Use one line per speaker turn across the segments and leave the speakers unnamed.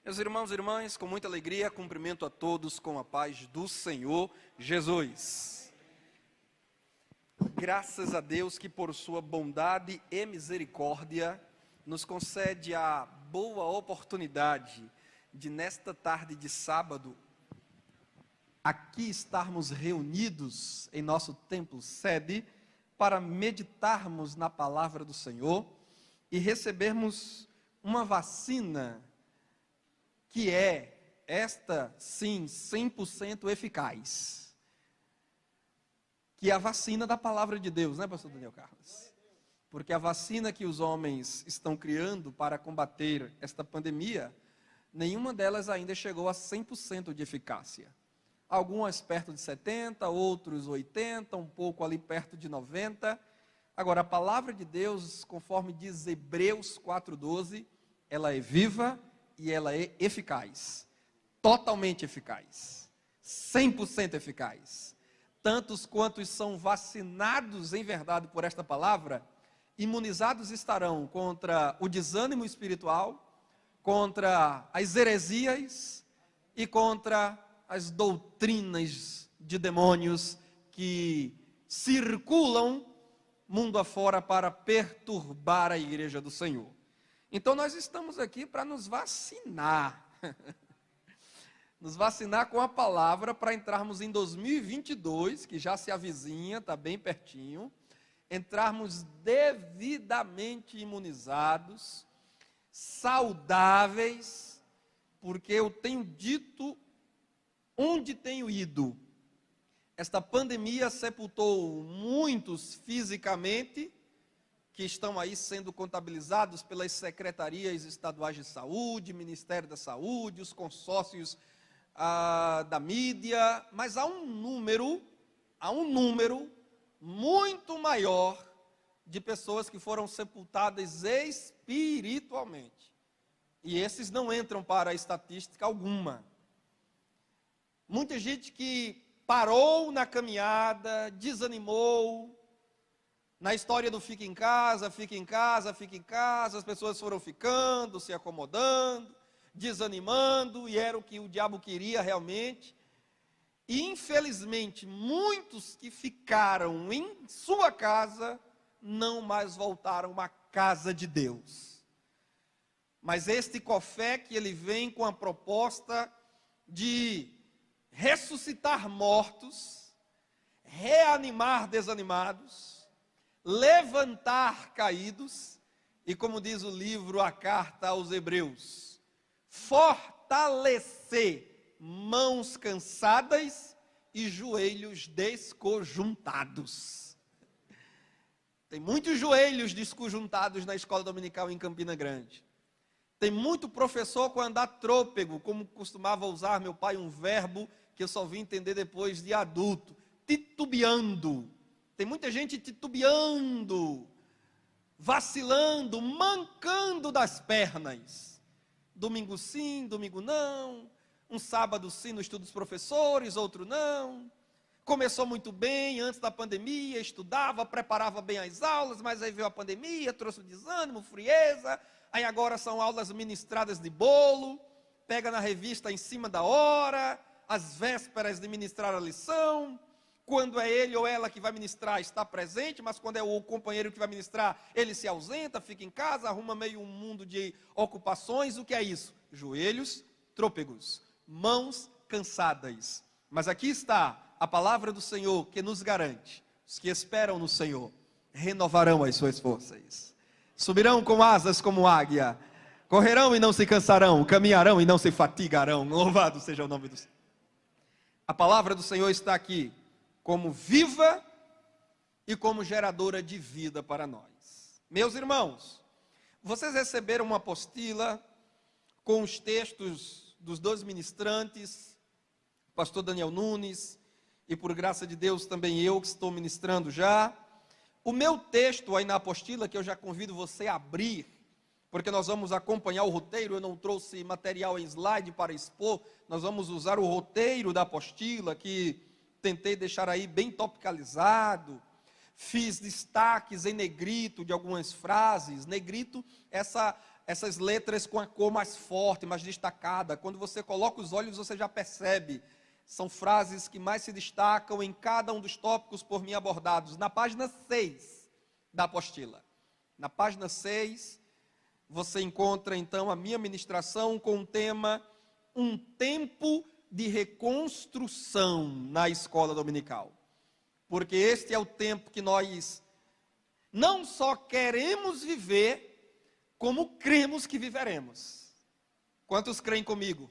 Meus irmãos e irmãs, com muita alegria, cumprimento a todos com a paz do Senhor Jesus. Graças a Deus que por sua bondade e misericórdia nos concede a boa oportunidade de nesta tarde de sábado aqui estarmos reunidos em nosso templo sede para meditarmos na palavra do Senhor e recebermos uma vacina que é, esta sim, 100% eficaz, que é a vacina da palavra de Deus, né, pastor Daniel Carlos? Porque a vacina que os homens estão criando para combater esta pandemia, nenhuma delas ainda chegou a 100% de eficácia. Algumas perto de 70%, outros 80%, um pouco ali perto de 90%. Agora, a palavra de Deus, conforme diz Hebreus 4:12, ela é viva e ela é eficaz, totalmente eficaz, 100% eficaz. Tantos quantos são vacinados em verdade por esta palavra, imunizados estarão contra o desânimo espiritual, contra as heresias e contra as doutrinas de demônios que circulam mundo afora para perturbar a igreja do Senhor. Então nós estamos aqui para nos vacinar, nos vacinar com a palavra para entrarmos em 2022, que já se avizinha, está bem pertinho, entrarmos devidamente imunizados, saudáveis, porque eu tenho dito, onde tenho ido, esta pandemia sepultou muitos fisicamente, que estão aí sendo contabilizados pelas secretarias estaduais de saúde, Ministério da Saúde, os consórcios da mídia, mas há um número muito maior de pessoas que foram sepultadas espiritualmente. E esses não entram para a estatística alguma. Muita gente que parou na caminhada, desanimou. Na história do fica em casa, fica em casa, fica em casa, as pessoas foram ficando, se acomodando, desanimando, e era o que o diabo queria realmente. E infelizmente, muitos que ficaram em sua casa, não mais voltaram à casa de Deus. Mas este COFEC, ele vem com a proposta de ressuscitar mortos, reanimar desanimados, levantar caídos, e como diz o livro, a carta aos Hebreus, fortalecer mãos cansadas e joelhos desconjuntados. Tem muitos joelhos desconjuntados na escola dominical em Campina Grande. Tem muito professor com andar trôpego, como costumava usar meu pai, um verbo que eu só vim entender depois de adulto, titubeando. Tem muita gente titubeando, vacilando, mancando das pernas. Domingo sim, domingo não. Um sábado sim no estudo dos professores, outro não. Começou muito bem antes da pandemia, estudava, preparava bem as aulas, mas aí veio a pandemia, trouxe o desânimo, frieza. Aí agora são aulas ministradas de bolo, pega na revista em cima da hora, às vésperas de ministrar a lição. Quando é ele ou ela que vai ministrar, está presente, mas quando é o companheiro que vai ministrar, ele se ausenta, fica em casa, arruma meio um mundo de ocupações. O que é isso? Joelhos trôpegos, mãos cansadas. Mas aqui está a palavra do Senhor que nos garante: os que esperam no Senhor renovarão as suas forças, subirão com asas como águia, correrão e não se cansarão, caminharão e não se fatigarão. Louvado seja o nome do Senhor. A palavra do Senhor está aqui como viva e como geradora de vida para nós. Meus irmãos, vocês receberam uma apostila com os textos dos dois ministrantes, pastor Daniel Nunes, e por graça de Deus também eu que estou ministrando já. O meu texto aí na apostila, que eu já convido você a abrir, porque nós vamos acompanhar o roteiro. Eu não trouxe material em slide para expor, nós vamos usar o roteiro da apostila, que tentei deixar aí bem topicalizado, fiz destaques em negrito de algumas frases. Negrito, essa essas letras com a cor mais forte, mais destacada. Quando você coloca os olhos, você já percebe. São frases que mais se destacam em cada um dos tópicos por mim abordados. Na página 6 da apostila. Na página 6, você encontra então a minha ministração com o tema Um Tempo de Reconstrução na Escola Dominical. Porque este é o tempo que nós não só queremos viver, como cremos que viveremos. Quantos creem comigo?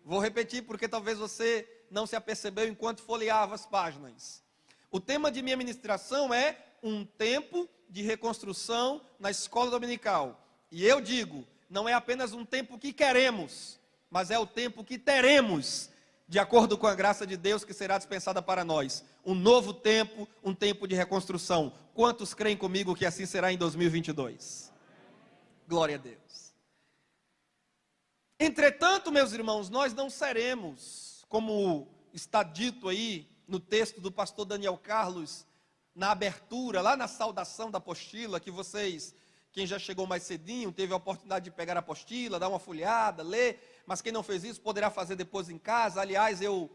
Vou repetir porque talvez você não se apercebeu enquanto folheava as páginas. O tema de minha ministração é um tempo de reconstrução na escola dominical. E eu digo, não é apenas um tempo que queremos, mas é o tempo que teremos, de acordo com a graça de Deus que será dispensada para nós. Um novo tempo, um tempo de reconstrução. Quantos creem comigo que assim será em 2022? Glória a Deus. Entretanto, meus irmãos, nós não seremos, como está dito aí no texto do pastor Daniel Carlos, na abertura, lá na saudação da apostila, que vocês, quem já chegou mais cedinho, teve a oportunidade de pegar a apostila, dar uma folheada, ler, mas quem não fez isso poderá fazer depois em casa. Aliás, eu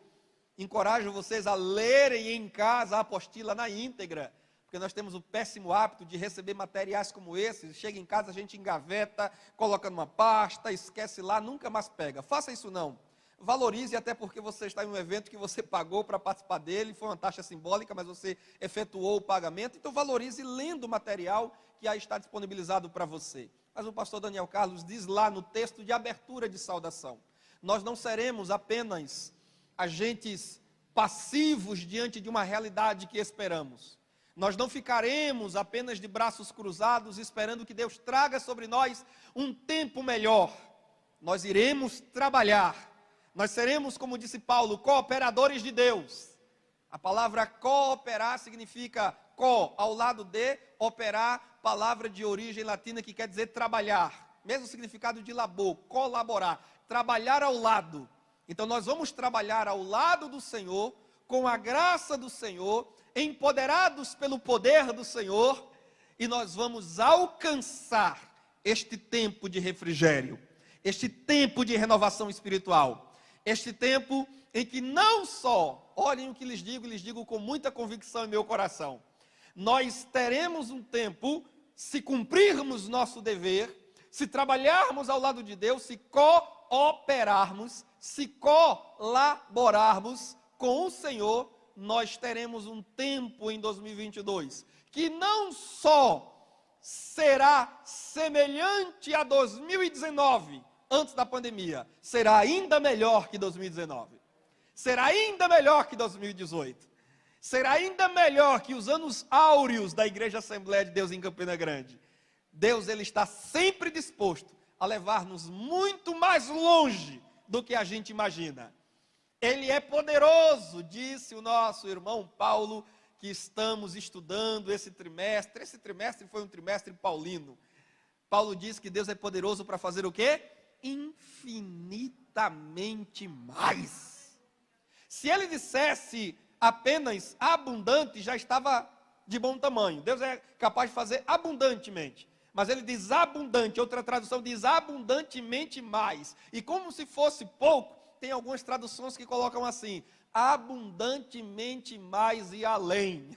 encorajo vocês a lerem em casa a apostila na íntegra, porque nós temos o péssimo hábito de receber materiais como esses. Chega em casa, a gente engaveta, coloca numa pasta, esquece lá, nunca mais pega. Faça isso não. Valorize, até porque você está em um evento que você pagou para participar dele, foi uma taxa simbólica, mas você efetuou o pagamento. Então valorize lendo o material que aí está disponibilizado para você. Mas o pastor Daniel Carlos diz lá no texto de abertura de saudação: nós não seremos apenas agentes passivos diante de uma realidade que esperamos. Nós não ficaremos apenas de braços cruzados esperando que Deus traga sobre nós um tempo melhor. Nós iremos trabalhar. Nós seremos, como disse Paulo, cooperadores de Deus. A palavra cooperar significa co, ao lado de, operar, palavra de origem latina que quer dizer trabalhar. Mesmo significado de labor, colaborar, trabalhar ao lado. Então nós vamos trabalhar ao lado do Senhor, com a graça do Senhor, empoderados pelo poder do Senhor, e nós vamos alcançar este tempo de refrigério, este tempo de renovação espiritual, este tempo em que não só, olhem o que lhes digo com muita convicção em meu coração, nós teremos um tempo, se cumprirmos nosso dever, se trabalharmos ao lado de Deus, se cooperarmos, se colaborarmos com o Senhor, nós teremos um tempo em 2022, que não só será semelhante a 2019, antes da pandemia, será ainda melhor que 2019, será ainda melhor que 2018, será ainda melhor que os anos áureos da Igreja Assembleia de Deus em Campina Grande. Deus, Ele está sempre disposto a levar-nos muito mais longe do que a gente imagina. Ele é poderoso, disse o nosso irmão Paulo, que estamos estudando esse trimestre. Esse trimestre foi um trimestre paulino. Paulo diz que Deus é poderoso para fazer o quê? Infinitamente mais. Se ele dissesse apenas abundante, já estava de bom tamanho. Deus é capaz de fazer abundantemente. Mas ele diz abundante, outra tradução diz abundantemente mais. E como se fosse pouco, tem algumas traduções que colocam assim: abundantemente mais e além.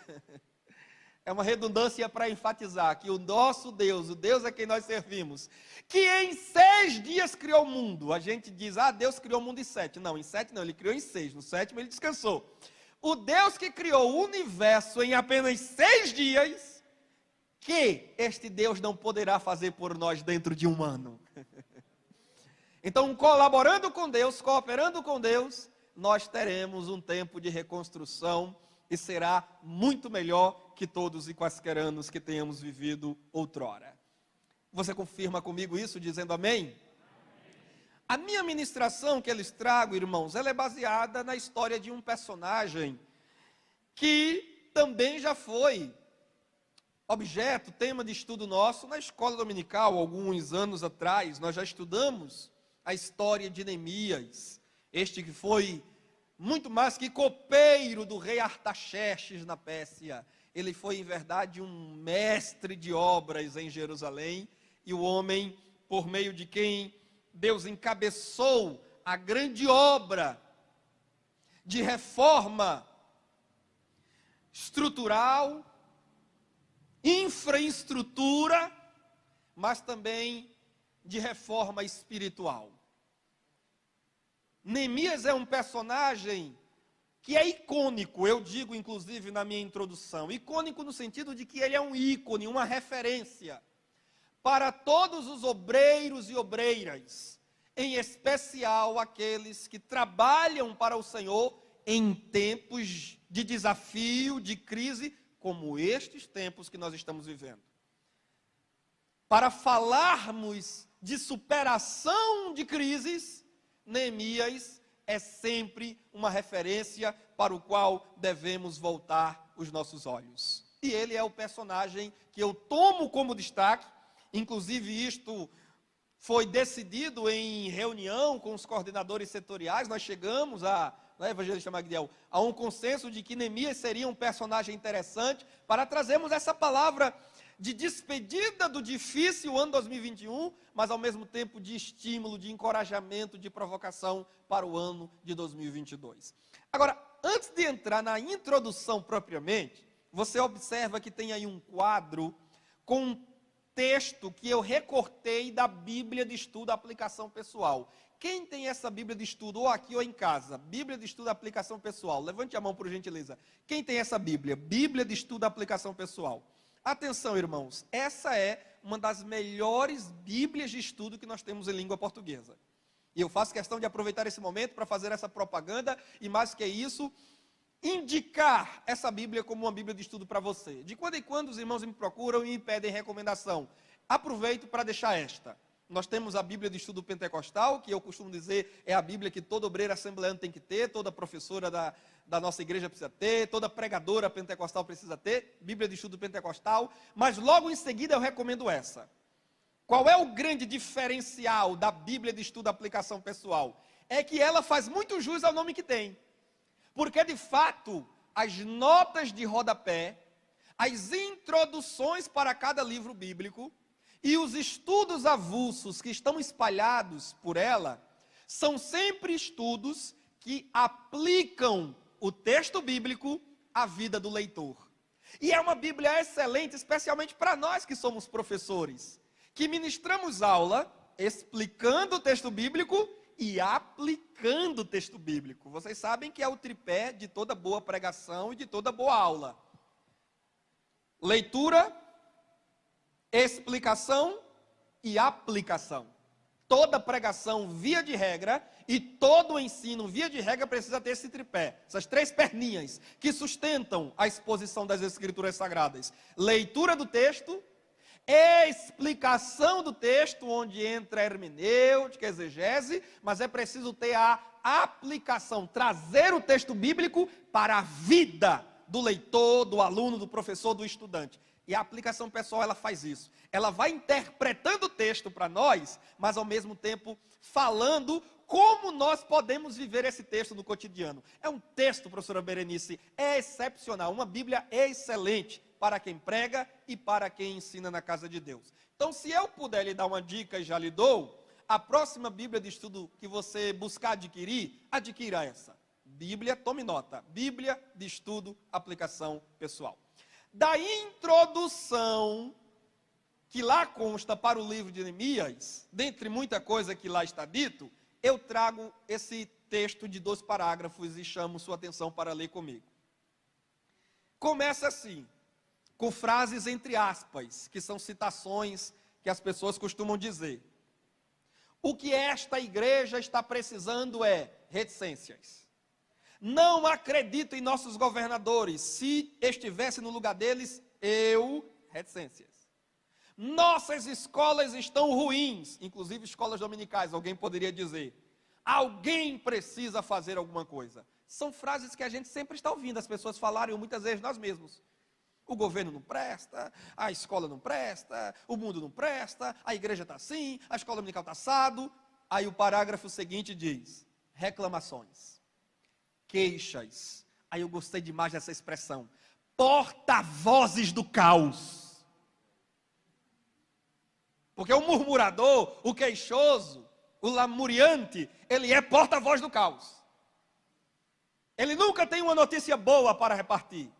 É uma redundância para enfatizar que o nosso Deus, o Deus a quem nós servimos, que em 6 dias criou o mundo. A gente diz, Deus criou o mundo em 7. Não, em 7 não, Ele criou em 6. No 7º Ele descansou. O Deus que criou o universo em apenas 6 dias, que este Deus não poderá fazer por nós dentro de um ano. Então, colaborando com Deus, cooperando com Deus, nós teremos um tempo de reconstrução e será muito melhor que todos e quaisquer anos que tenhamos vivido outrora. Você confirma comigo isso, dizendo amém? A minha ministração que eu lhes trago, irmãos, ela é baseada na história de um personagem que também já foi objeto, tema de estudo nosso na escola dominical. Alguns anos atrás, nós já estudamos a história de Neemias, este que foi muito mais que copeiro do rei Artaxerxes na Pérsia. Ele foi, em verdade, um mestre de obras em Jerusalém. e o homem por meio de quem Deus encabeçou a grande obra de reforma estrutural, infraestrutura, mas também de reforma espiritual. Neemias é um personagem que é icônico, eu digo inclusive na minha introdução, icônico no sentido de que ele é um ícone, uma referência para todos os obreiros e obreiras, em especial aqueles que trabalham para o Senhor em tempos de desafio, de crise, como estes tempos que nós estamos vivendo. Para falarmos de superação de crises, Neemias é sempre uma referência para o qual devemos voltar os nossos olhos. E ele é o personagem que eu tomo como destaque, inclusive isto foi decidido em reunião com os coordenadores setoriais, nós chegamos evangelista Magdiel, a um consenso de que Neemias seria um personagem interessante para trazermos essa palavra de despedida do difícil ano 2021, mas ao mesmo tempo de estímulo, de encorajamento, de provocação para o ano de 2022. Agora, antes de entrar na introdução propriamente, você observa que tem aí um quadro com um texto que eu recortei da Bíblia de Estudo Aplicação Pessoal. Quem tem essa Bíblia de Estudo, ou aqui ou em casa, Bíblia de Estudo Aplicação Pessoal? Levante a mão por gentileza. Quem tem essa Bíblia? Bíblia de Estudo Aplicação Pessoal. Atenção, irmãos, essa é uma das melhores Bíblias de estudo que nós temos em língua portuguesa. E eu faço questão de aproveitar esse momento para fazer essa propaganda e, mais que isso, indicar essa Bíblia como uma Bíblia de estudo para você. De quando em quando os irmãos me procuram e me pedem recomendação. Aproveito para deixar esta. Nós temos a Bíblia de Estudo Pentecostal, que eu costumo dizer é a Bíblia que todo obreiro assembleano tem que ter, toda professora da nossa igreja precisa ter, toda pregadora pentecostal precisa ter, Bíblia de Estudo Pentecostal, mas logo em seguida eu recomendo essa. Qual é o grande diferencial da Bíblia de Estudo Aplicação Pessoal? É que ela faz muito jus ao nome que tem, porque de fato, as notas de rodapé, as introduções para cada livro bíblico, e os estudos avulsos que estão espalhados por ela, são sempre estudos que aplicam o texto bíblico à vida do leitor. E é uma Bíblia excelente, especialmente para nós que somos professores, que ministramos aula explicando o texto bíblico e aplicando o texto bíblico. Vocês sabem que é o tripé de toda boa pregação e de toda boa aula. Leitura, explicação e aplicação. Toda pregação, via de regra, e todo ensino, via de regra, precisa ter esse tripé, essas três perninhas, que sustentam a exposição das Escrituras Sagradas. Leitura do texto, explicação do texto, onde entra a hermenêutica, a exegese, mas é preciso ter a aplicação, trazer o texto bíblico para a vida do leitor, do aluno, do professor, do estudante. E a aplicação pessoal, ela faz isso. Ela vai interpretando o texto para nós, mas ao mesmo tempo falando como nós podemos viver esse texto no cotidiano. É um texto, professora Berenice, é excepcional, uma Bíblia excelente para quem prega e para quem ensina na casa de Deus. Então, se eu puder lhe dar uma dica e já lhe dou, a próxima Bíblia de estudo que você buscar adquirir, adquira essa. Bíblia, tome nota, Bíblia de Estudo Aplicação Pessoal. Da introdução que lá consta para o livro de Neemias, dentre muita coisa que lá está dito, eu trago esse texto de 2 parágrafos e chamo sua atenção para ler comigo. Começa assim, com frases entre aspas, que são citações que as pessoas costumam dizer. O que esta igreja está precisando é reticências. Não acredito em nossos governadores. Se estivesse no lugar deles, reticências. Nossas escolas estão ruins, inclusive escolas dominicais, alguém poderia dizer. Alguém precisa fazer alguma coisa. São frases que a gente sempre está ouvindo as pessoas falarem, muitas vezes nós mesmos. O governo não presta, a escola não presta, o mundo não presta, a igreja está assim, a escola dominical está assado. Aí o parágrafo seguinte diz, reclamações, queixas. Aí eu gostei demais dessa expressão, porta-vozes do caos. Porque o murmurador, o queixoso, o lamuriante, ele é porta-voz do caos. Ele nunca tem uma notícia boa para repartir.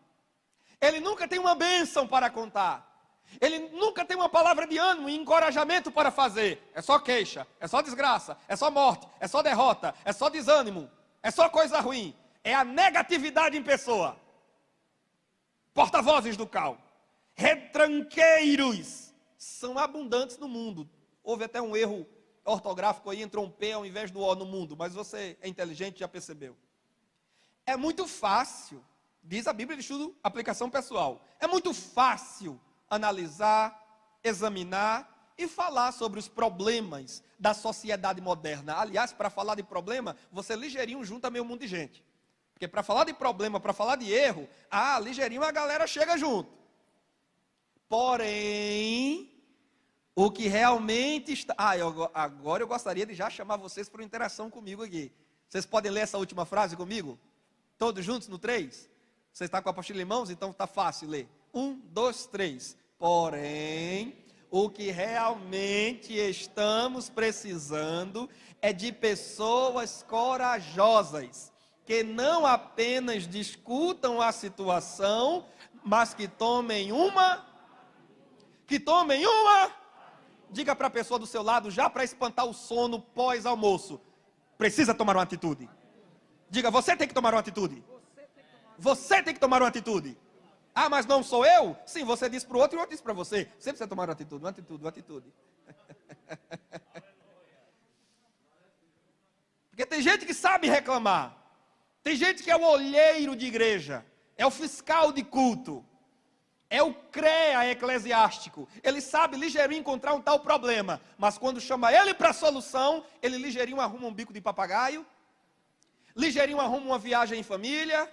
Ele nunca tem uma bênção para contar. Ele nunca tem uma palavra de ânimo e encorajamento para fazer. É só queixa, é só desgraça, é só morte, é só derrota, é só desânimo, é só coisa ruim. É a negatividade em pessoa. Porta-vozes do caos. Retranqueiros são abundantes no mundo. Houve até um erro ortográfico aí, entrou um P ao invés do O no mundo, mas você é inteligente e já percebeu. É muito fácil, diz a Bíblia de Estudo, aplicação pessoal, é muito fácil analisar, examinar e falar sobre os problemas da sociedade moderna. Aliás, para falar de problema, você ligeirinho junta meio mundo de gente. Porque para falar de problema, para falar de erro, ligeirinho a galera chega junto. Porém, o que realmente está... agora eu gostaria de já chamar vocês para uma interação comigo aqui. Vocês podem ler essa última frase comigo? Todos juntos no 3? Você está com a apostila em mãos? Então está fácil ler. 1, 2, 3. Porém, o que realmente estamos precisando é de pessoas corajosas, que não apenas discutam a situação, mas que tomem uma... Diga para a pessoa do seu lado, já para espantar o sono pós-almoço, precisa tomar uma atitude. Diga, você tem que tomar uma atitude. Você tem que tomar uma atitude. Mas não sou eu? Sim, você disse para o outro e o outro disse para você. Você precisa tomar uma atitude, uma atitude, uma atitude. Porque tem gente que sabe reclamar. Tem gente que é o olheiro de igreja. É o fiscal de culto. É o CREA eclesiástico. Ele sabe ligeirinho encontrar um tal problema. Mas quando chama ele para a solução, ele ligeirinho arruma um bico de papagaio. Ligeirinho arruma uma viagem em família.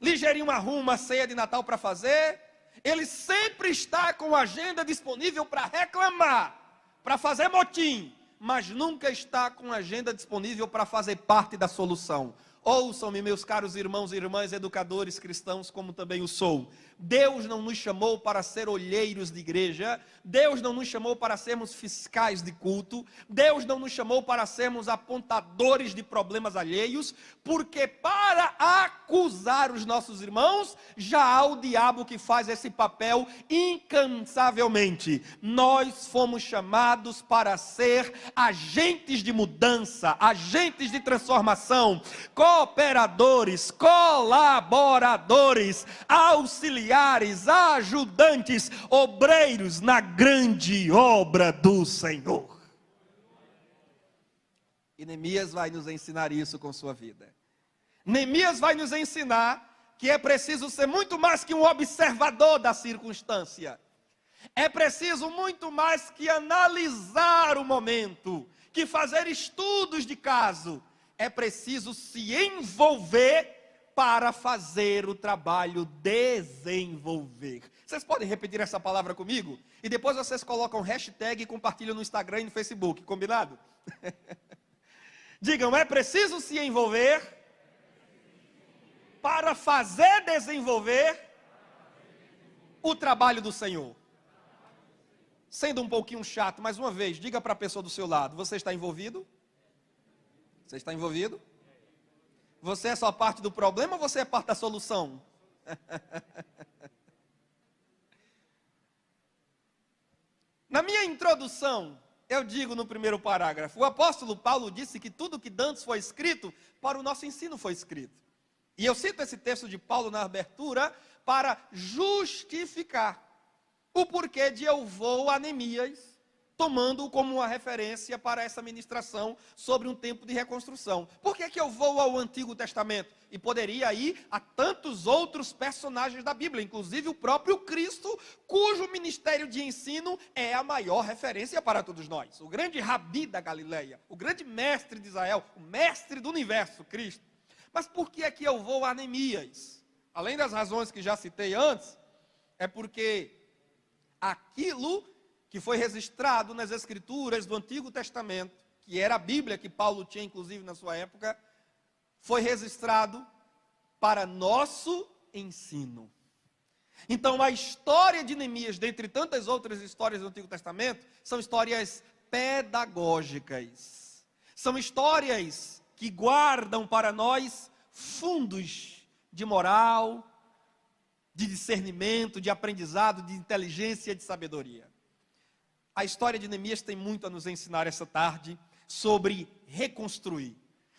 Ligeirinho arruma uma ceia de Natal para fazer. Ele sempre está com a agenda disponível para reclamar, para fazer motim, mas nunca está com a agenda disponível para fazer parte da solução. Ouçam-me, meus caros irmãos e irmãs, educadores cristãos, como também o sou. Deus não nos chamou para ser olheiros de igreja. Deus não nos chamou para sermos fiscais de culto. Deus não nos chamou para sermos apontadores de problemas alheios, porque para acusar os nossos irmãos, já há o diabo que faz esse papel incansavelmente. Nós fomos chamados para ser agentes de mudança, agentes de transformação, cooperadores, colaboradores, auxiliares, ajudantes, obreiros na grande obra do Senhor. E Neemias vai nos ensinar isso com sua vida. Neemias vai nos ensinar que é preciso ser muito mais que um observador da circunstância. É preciso muito mais que analisar o momento, que fazer estudos de caso. É preciso se envolver para fazer o trabalho desenvolver. Vocês podem repetir essa palavra comigo? E depois vocês colocam hashtag e compartilham no Instagram e no Facebook, combinado? Digam, é preciso se envolver para fazer desenvolver o trabalho do Senhor. Sendo um pouquinho chato, mais uma vez, diga para a pessoa do seu lado, você está envolvido? Você está envolvido? Você é só parte do problema ou você é parte da solução? Na minha introdução, eu digo no primeiro parágrafo, o apóstolo Paulo disse que tudo que dantes foi escrito, para o nosso ensino foi escrito. E eu cito esse texto de Paulo na abertura para justificar o porquê de eu vou a Neemias, tomando como uma referência para essa ministração sobre um tempo de reconstrução. Por que eu vou ao Antigo Testamento? E poderia ir a tantos outros personagens da Bíblia, inclusive o próprio Cristo, cujo ministério de ensino é a maior referência para todos nós. O grande rabi da Galileia, o grande mestre de Israel, o mestre do universo, Cristo. Mas por que eu vou a Neemias? Além das razões que já citei antes, é porque aquilo que foi registrado nas Escrituras do Antigo Testamento, que era a Bíblia que Paulo tinha, inclusive, na sua época, foi registrado para nosso ensino. Então, a história de Neemias, dentre tantas outras histórias do Antigo Testamento, são histórias pedagógicas. São histórias que guardam para nós fundos de moral, de discernimento, de aprendizado, de inteligência, de sabedoria. A história de Neemias tem muito a nos ensinar essa tarde sobre reconstruir,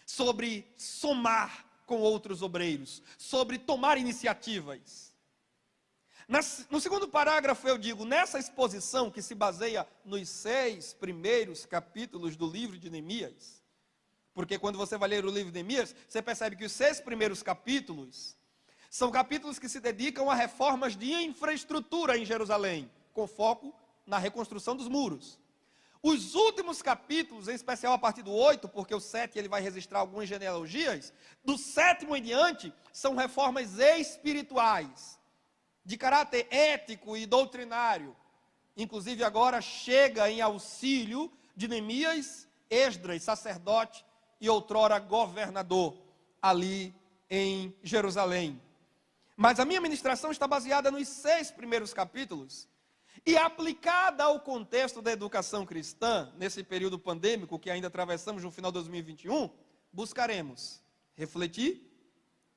sobre somar com outros obreiros, sobre tomar iniciativas. No segundo parágrafo eu digo, nessa exposição que se baseia nos 6 primeiros capítulos do livro de Neemias, porque quando você vai ler o livro de Neemias, você percebe que os 6 primeiros capítulos são capítulos que se dedicam a reformas de infraestrutura em Jerusalém, com foco na reconstrução dos muros. Os últimos capítulos, em especial a partir do 8, porque o 7 ele vai registrar algumas genealogias, do 7º em diante, são reformas espirituais, de caráter ético e doutrinário. Inclusive agora chega em auxílio de Neemias, Esdras, sacerdote e outrora governador, ali em Jerusalém. Mas a minha ministração está baseada nos 6 primeiros capítulos, e aplicada ao contexto da educação cristã, nesse período pandêmico que ainda atravessamos no final de 2021, buscaremos refletir,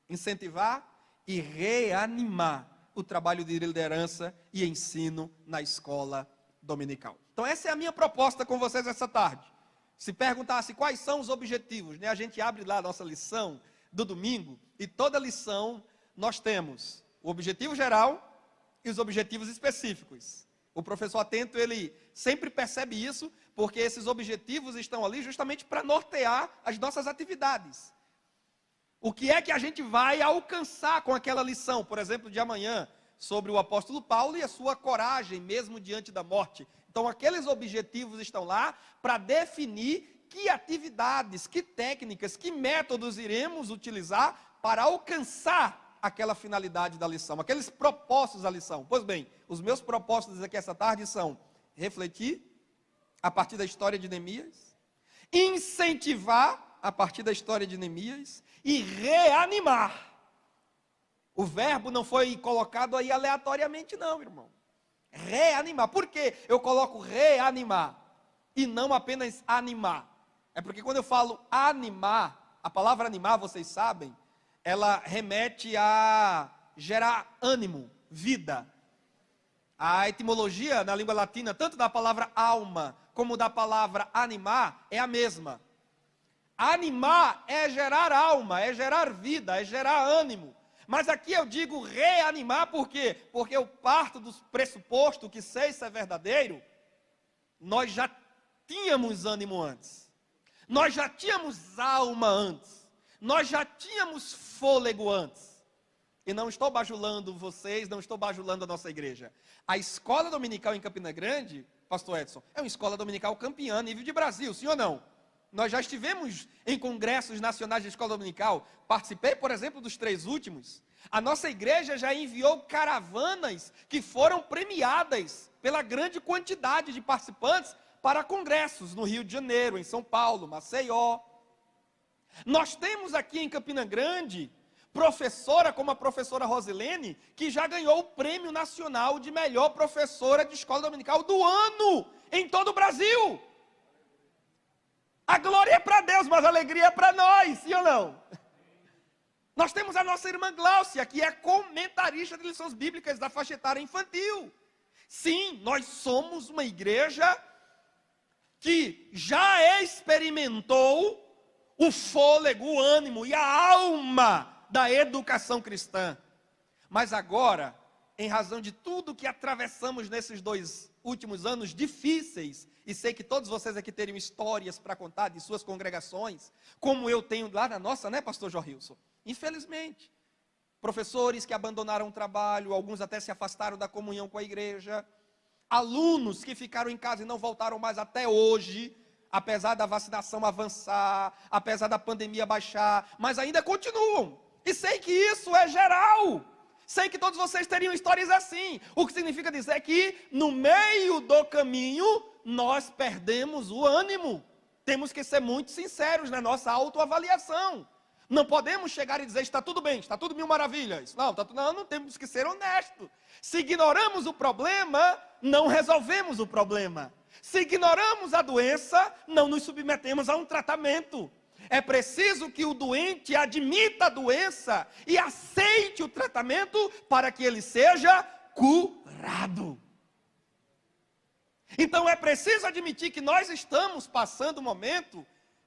incentivar e reanimar o trabalho de liderança e ensino na escola dominical. Então essa é a minha proposta com vocês essa tarde. Se perguntasse quais são os objetivos, né? A gente abre lá a nossa lição do domingo, e toda lição nós temos o objetivo geral e os objetivos específicos. O professor atento, ele sempre percebe isso, porque esses objetivos estão ali justamente para nortear as nossas atividades. O que é que a gente vai alcançar com aquela lição, por exemplo, de amanhã, sobre o apóstolo Paulo e a sua coragem, mesmo diante da morte. Então, aqueles objetivos estão lá para definir que atividades, que técnicas, que métodos iremos utilizar para alcançar aquela finalidade da lição, aqueles propósitos da lição. Pois bem, os meus propósitos aqui essa tarde são refletir a partir da história de Neemias, incentivar a partir da história de Neemias e reanimar. O verbo não foi colocado aí aleatoriamente não, irmão. Reanimar. Por que eu coloco reanimar e não apenas animar? É porque quando eu falo animar, a palavra animar, vocês sabem, ela remete a gerar ânimo, vida. A etimologia na língua latina, tanto da palavra alma como da palavra animar, é a mesma. Animar é gerar alma, é gerar vida, é gerar ânimo. Mas aqui eu digo reanimar, por quê? Porque eu parto do pressuposto que, se isso é verdadeiro, nós já tínhamos ânimo antes. Nós já tínhamos alma antes. Nós já tínhamos fôlego antes. E não estou bajulando vocês, não estou bajulando a nossa igreja. A escola dominical em Campina Grande, pastor Edson, é uma escola dominical campeã a nível de Brasil, sim ou não? Nós já estivemos em congressos nacionais de escola dominical. Participei, por exemplo, dos 3 últimos. A nossa igreja já enviou caravanas que foram premiadas pela grande quantidade de participantes para congressos no Rio de Janeiro, em São Paulo, Maceió. Nós temos aqui em Campina Grande professora como a professora Rosilene, que já ganhou o prêmio nacional de melhor professora de escola dominical do ano em todo o Brasil. A glória é para Deus, mas a alegria é para nós, sim ou não? Nós temos a nossa irmã Gláucia, que é comentarista de lições bíblicas da faixa etária infantil. Sim, nós somos uma igreja que já experimentou o fôlego, o ânimo e a alma da educação cristã. Mas agora, em razão de tudo que atravessamos nesses 2 últimos anos difíceis, e sei que todos vocês aqui teriam histórias para contar de suas congregações, como eu tenho lá na nossa, né, pastor Jorilson? Infelizmente, professores que abandonaram o trabalho, alguns até se afastaram da comunhão com a igreja, alunos que ficaram em casa e não voltaram mais até hoje, apesar da vacinação avançar, apesar da pandemia baixar, mas ainda continuam. E sei que isso é geral. Sei que todos vocês teriam histórias assim. O que significa dizer que no meio do caminho nós perdemos o ânimo. Temos que ser muito sinceros na nossa autoavaliação. Não podemos chegar e dizer, está tudo bem, está tudo mil maravilhas. Não temos que ser honestos. Se ignoramos o problema, não resolvemos o problema. Se ignoramos a doença, não nos submetemos a um tratamento. É preciso que o doente admita a doença e aceite o tratamento para que ele seja curado. Então é preciso admitir que nós estamos passando um momento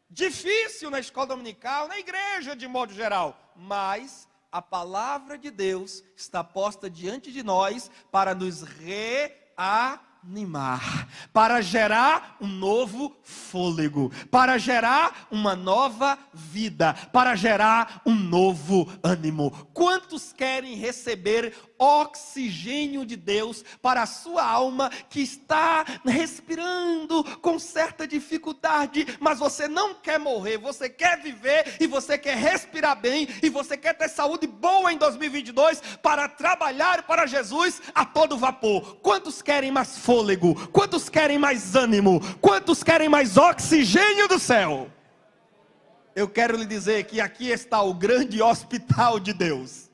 difícil na escola dominical, na igreja de modo geral, mas a palavra de Deus está posta diante de nós para nos reanimar, para gerar um novo fôlego, para gerar uma nova vida, para gerar um novo ânimo. Quantos querem receber oxigênio de Deus para a sua alma que está respirando com certa dificuldade, mas você não quer morrer, você quer viver e você quer respirar bem e você quer ter saúde boa em 2022 para trabalhar para Jesus a todo vapor? Quantos querem mais fôlego? Quantos querem mais ânimo? Quantos querem mais oxigênio do céu? Eu quero lhe dizer que aqui está o grande hospital de Deus.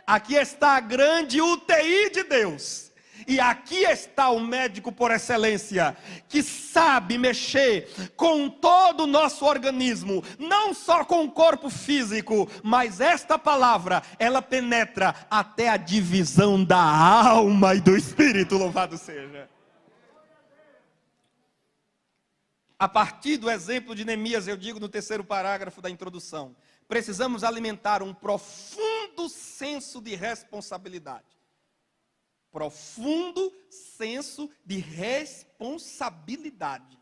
Aqui está a grande UTI de Deus. E aqui está o médico por excelência, que sabe mexer com todo o nosso organismo, não só com o corpo físico, mas esta palavra, ela penetra até a divisão da alma e do espírito, louvado seja. A partir do exemplo de Neemias, eu digo no terceiro parágrafo da introdução, precisamos alimentar um profundo senso de responsabilidade. Profundo senso de responsabilidade.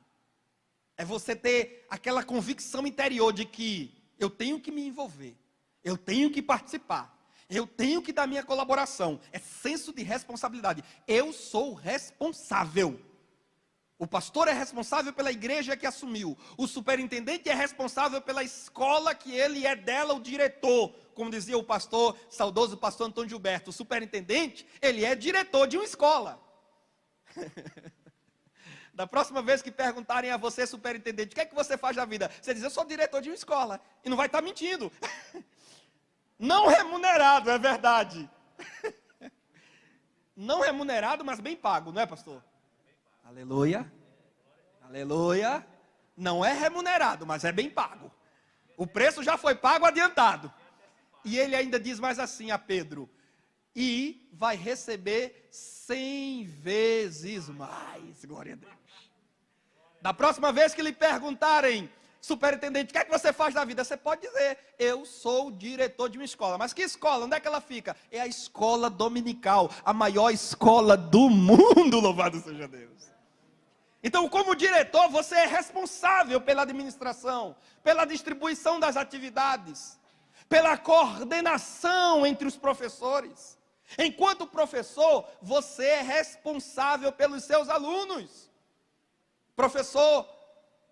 É você ter aquela convicção interior de que eu tenho que me envolver, eu tenho que participar, eu tenho que dar minha colaboração. É senso de responsabilidade. Eu sou responsável. O pastor é responsável pela igreja que assumiu. O superintendente é responsável pela escola que ele é dela, o diretor. Como dizia o pastor, saudoso pastor Antônio Gilberto, o superintendente, ele é diretor de uma escola. Da próxima vez que perguntarem a você, superintendente, o que é que você faz da vida? Você diz, eu sou diretor de uma escola. E não vai estar mentindo. Não remunerado, é verdade. Não remunerado, mas bem pago, não é, pastor? Aleluia, aleluia. Não é remunerado, mas é bem pago. O preço já foi pago adiantado. E ele ainda diz mais assim a Pedro: e vai receber 100 vezes mais. Glória a Deus. Da próxima vez que lhe perguntarem, superintendente, o que é que você faz da vida? Você pode dizer, eu sou o diretor de uma escola. Mas que escola? Onde é que ela fica? É a escola dominical, a maior escola do mundo, louvado seja Deus. Então, como diretor, você é responsável pela administração, pela distribuição das atividades, pela coordenação entre os professores. Enquanto professor, você é responsável pelos seus alunos. Professor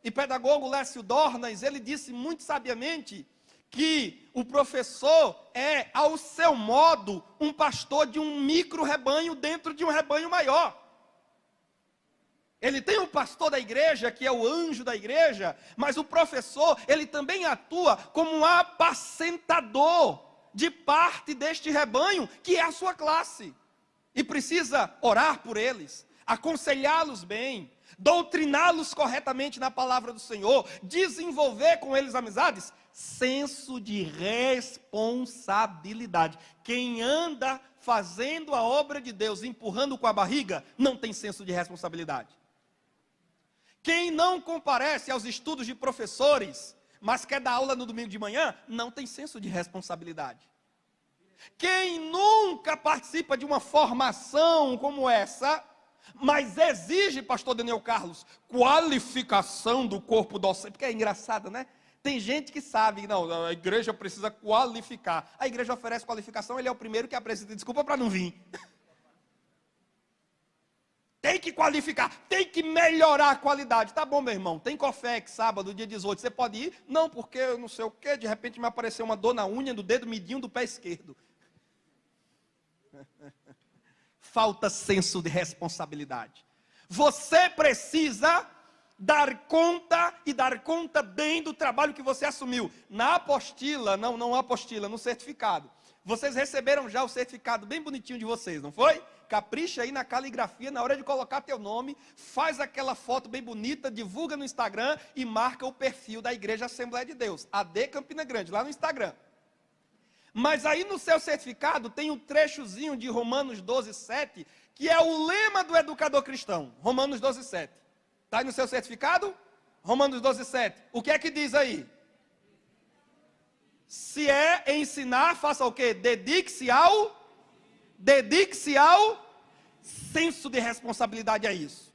e pedagogo Lécio Dornas, ele disse muito sabiamente que o professor é, ao seu modo, um pastor de um micro rebanho dentro de um rebanho maior. Ele tem o pastor da igreja, que é o anjo da igreja, mas o professor, ele também atua como um apacentador de parte deste rebanho, que é a sua classe. E precisa orar por eles, aconselhá-los bem, doutriná-los corretamente na palavra do Senhor, desenvolver com eles amizades, senso de responsabilidade. Quem anda fazendo a obra de Deus, empurrando com a barriga, não tem senso de responsabilidade. Quem não comparece aos estudos de professores, mas quer dar aula no domingo de manhã, não tem senso de responsabilidade. Quem nunca participa de uma formação como essa, mas exige, pastor Daniel Carlos, qualificação do corpo docente, porque é engraçado, né? Tem gente que sabe, não, a igreja precisa qualificar. A igreja oferece qualificação, ele é o primeiro que apresenta desculpa para não vir. Tem que qualificar, tem que melhorar a qualidade. Tá bom, meu irmão, tem Cofex sábado, dia 18, você pode ir? Não, porque eu não sei o que, de repente me apareceu uma dor na unha do dedo midinho do pé esquerdo. Falta senso de responsabilidade. Você precisa dar conta e dar conta bem do trabalho que você assumiu. Na apostila, não apostila, no certificado. Vocês receberam já o certificado bem bonitinho de vocês, não foi? Capricha aí na caligrafia, na hora de colocar teu nome, faz aquela foto bem bonita, divulga no Instagram e marca o perfil da Igreja Assembleia de Deus, AD Campina Grande, lá no Instagram. Mas aí no seu certificado tem um trechozinho de Romanos 12:7, que é o lema do educador cristão. Romanos 12:7. Está aí no seu certificado? Romanos 12:7. O que é que diz aí? Se é ensinar, faça o quê? Dedique-se ao senso de responsabilidade a isso.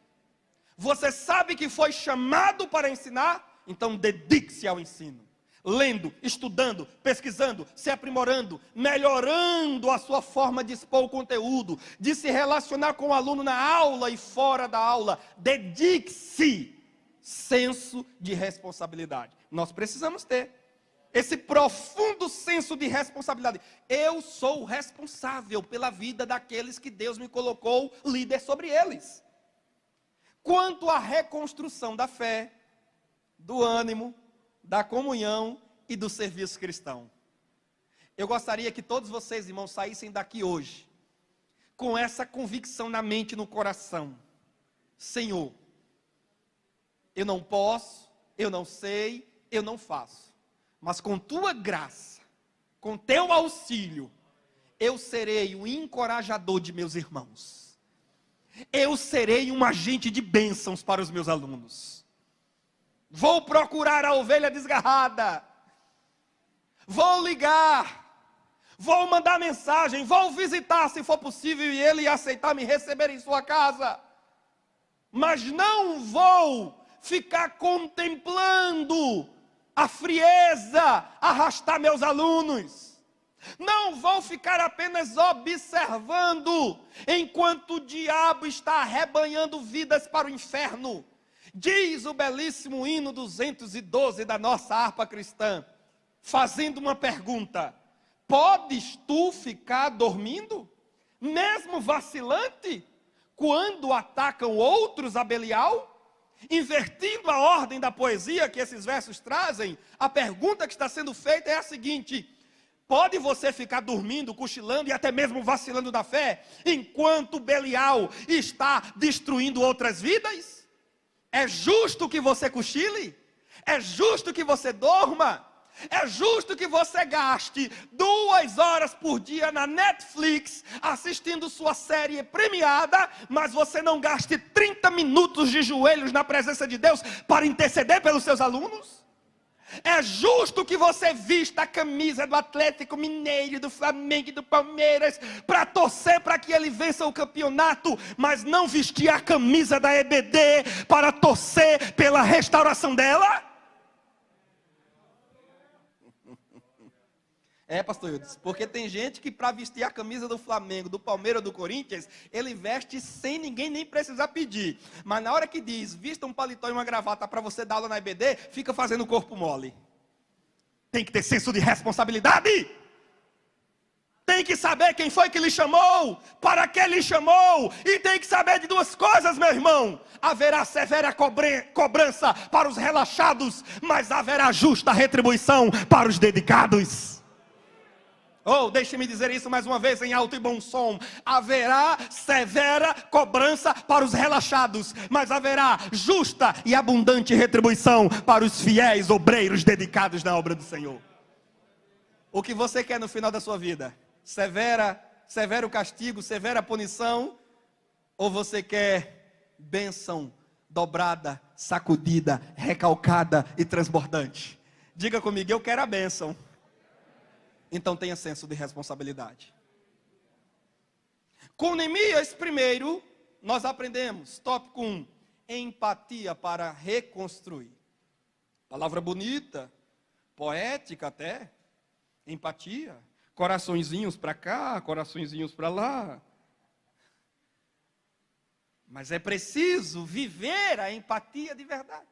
Você sabe que foi chamado para ensinar? Então dedique-se ao ensino. Lendo, estudando, pesquisando, se aprimorando, melhorando a sua forma de expor o conteúdo, de se relacionar com o aluno na aula e fora da aula. Dedique-se. Senso de responsabilidade. Nós precisamos ter esse profundo senso de responsabilidade. Eu sou responsável pela vida daqueles que Deus me colocou líder sobre eles. Quanto à reconstrução da fé, do ânimo, da comunhão e do serviço cristão, eu gostaria que todos vocês, irmãos, saíssem daqui hoje com essa convicção na mente e no coração: Senhor, eu não posso, eu não sei, eu não faço, mas com tua graça, com teu auxílio, eu serei o encorajador de meus irmãos, eu serei um agente de bênçãos para os meus alunos. Vou procurar a ovelha desgarrada, vou ligar, vou mandar mensagem, vou visitar se for possível e ele aceitar me receber em sua casa, mas não vou ficar contemplando a frieza arrastar meus alunos, não vou ficar apenas observando enquanto o diabo está arrebanhando vidas para o inferno. Diz o belíssimo hino 212 da nossa harpa cristã, fazendo uma pergunta: podes tu ficar dormindo, mesmo vacilante, quando atacam outros a Belial? Invertindo a ordem da poesia que esses versos trazem, a pergunta que está sendo feita é a seguinte: pode você ficar dormindo, cochilando e até mesmo vacilando da fé, enquanto Belial está destruindo outras vidas? É justo que você cochile? É justo que você dorma? É justo que você gaste 2 horas por dia na Netflix assistindo sua série premiada, mas você não gaste 30 minutos de joelhos na presença de Deus para interceder pelos seus alunos? É justo que você vista a camisa do Atlético Mineiro, do Flamengo e do Palmeiras para torcer para que ele vença o campeonato, mas não vestir a camisa da EBD para torcer pela restauração dela? É, pastor Eudes, porque tem gente que para vestir a camisa do Flamengo, do Palmeiras ou do Corinthians, ele veste sem ninguém nem precisar pedir. Mas na hora que diz, vista um paletó e uma gravata para você dar aula na EBD, fica fazendo corpo mole. Tem que ter senso de responsabilidade. Tem que saber quem foi que lhe chamou, para que lhe chamou. E tem que saber de 2 coisas, meu irmão: haverá severa cobrança para os relaxados, mas haverá justa retribuição para os dedicados. Deixe-me dizer isso mais uma vez em alto e bom som: haverá severa cobrança para os relaxados, mas haverá justa e abundante retribuição para os fiéis obreiros dedicados na obra do Senhor. O que você quer no final da sua vida? Severo castigo, severa punição? Ou você quer bênção dobrada, sacudida, recalcada e transbordante? Diga comigo: eu quero a bênção. Então tenha senso de responsabilidade. Com Neemias, primeiro, nós aprendemos, tópico 1, empatia para reconstruir. Palavra bonita, poética até, empatia. Coraçõezinhos para cá, coraçõezinhos para lá. Mas é preciso viver a empatia de verdade.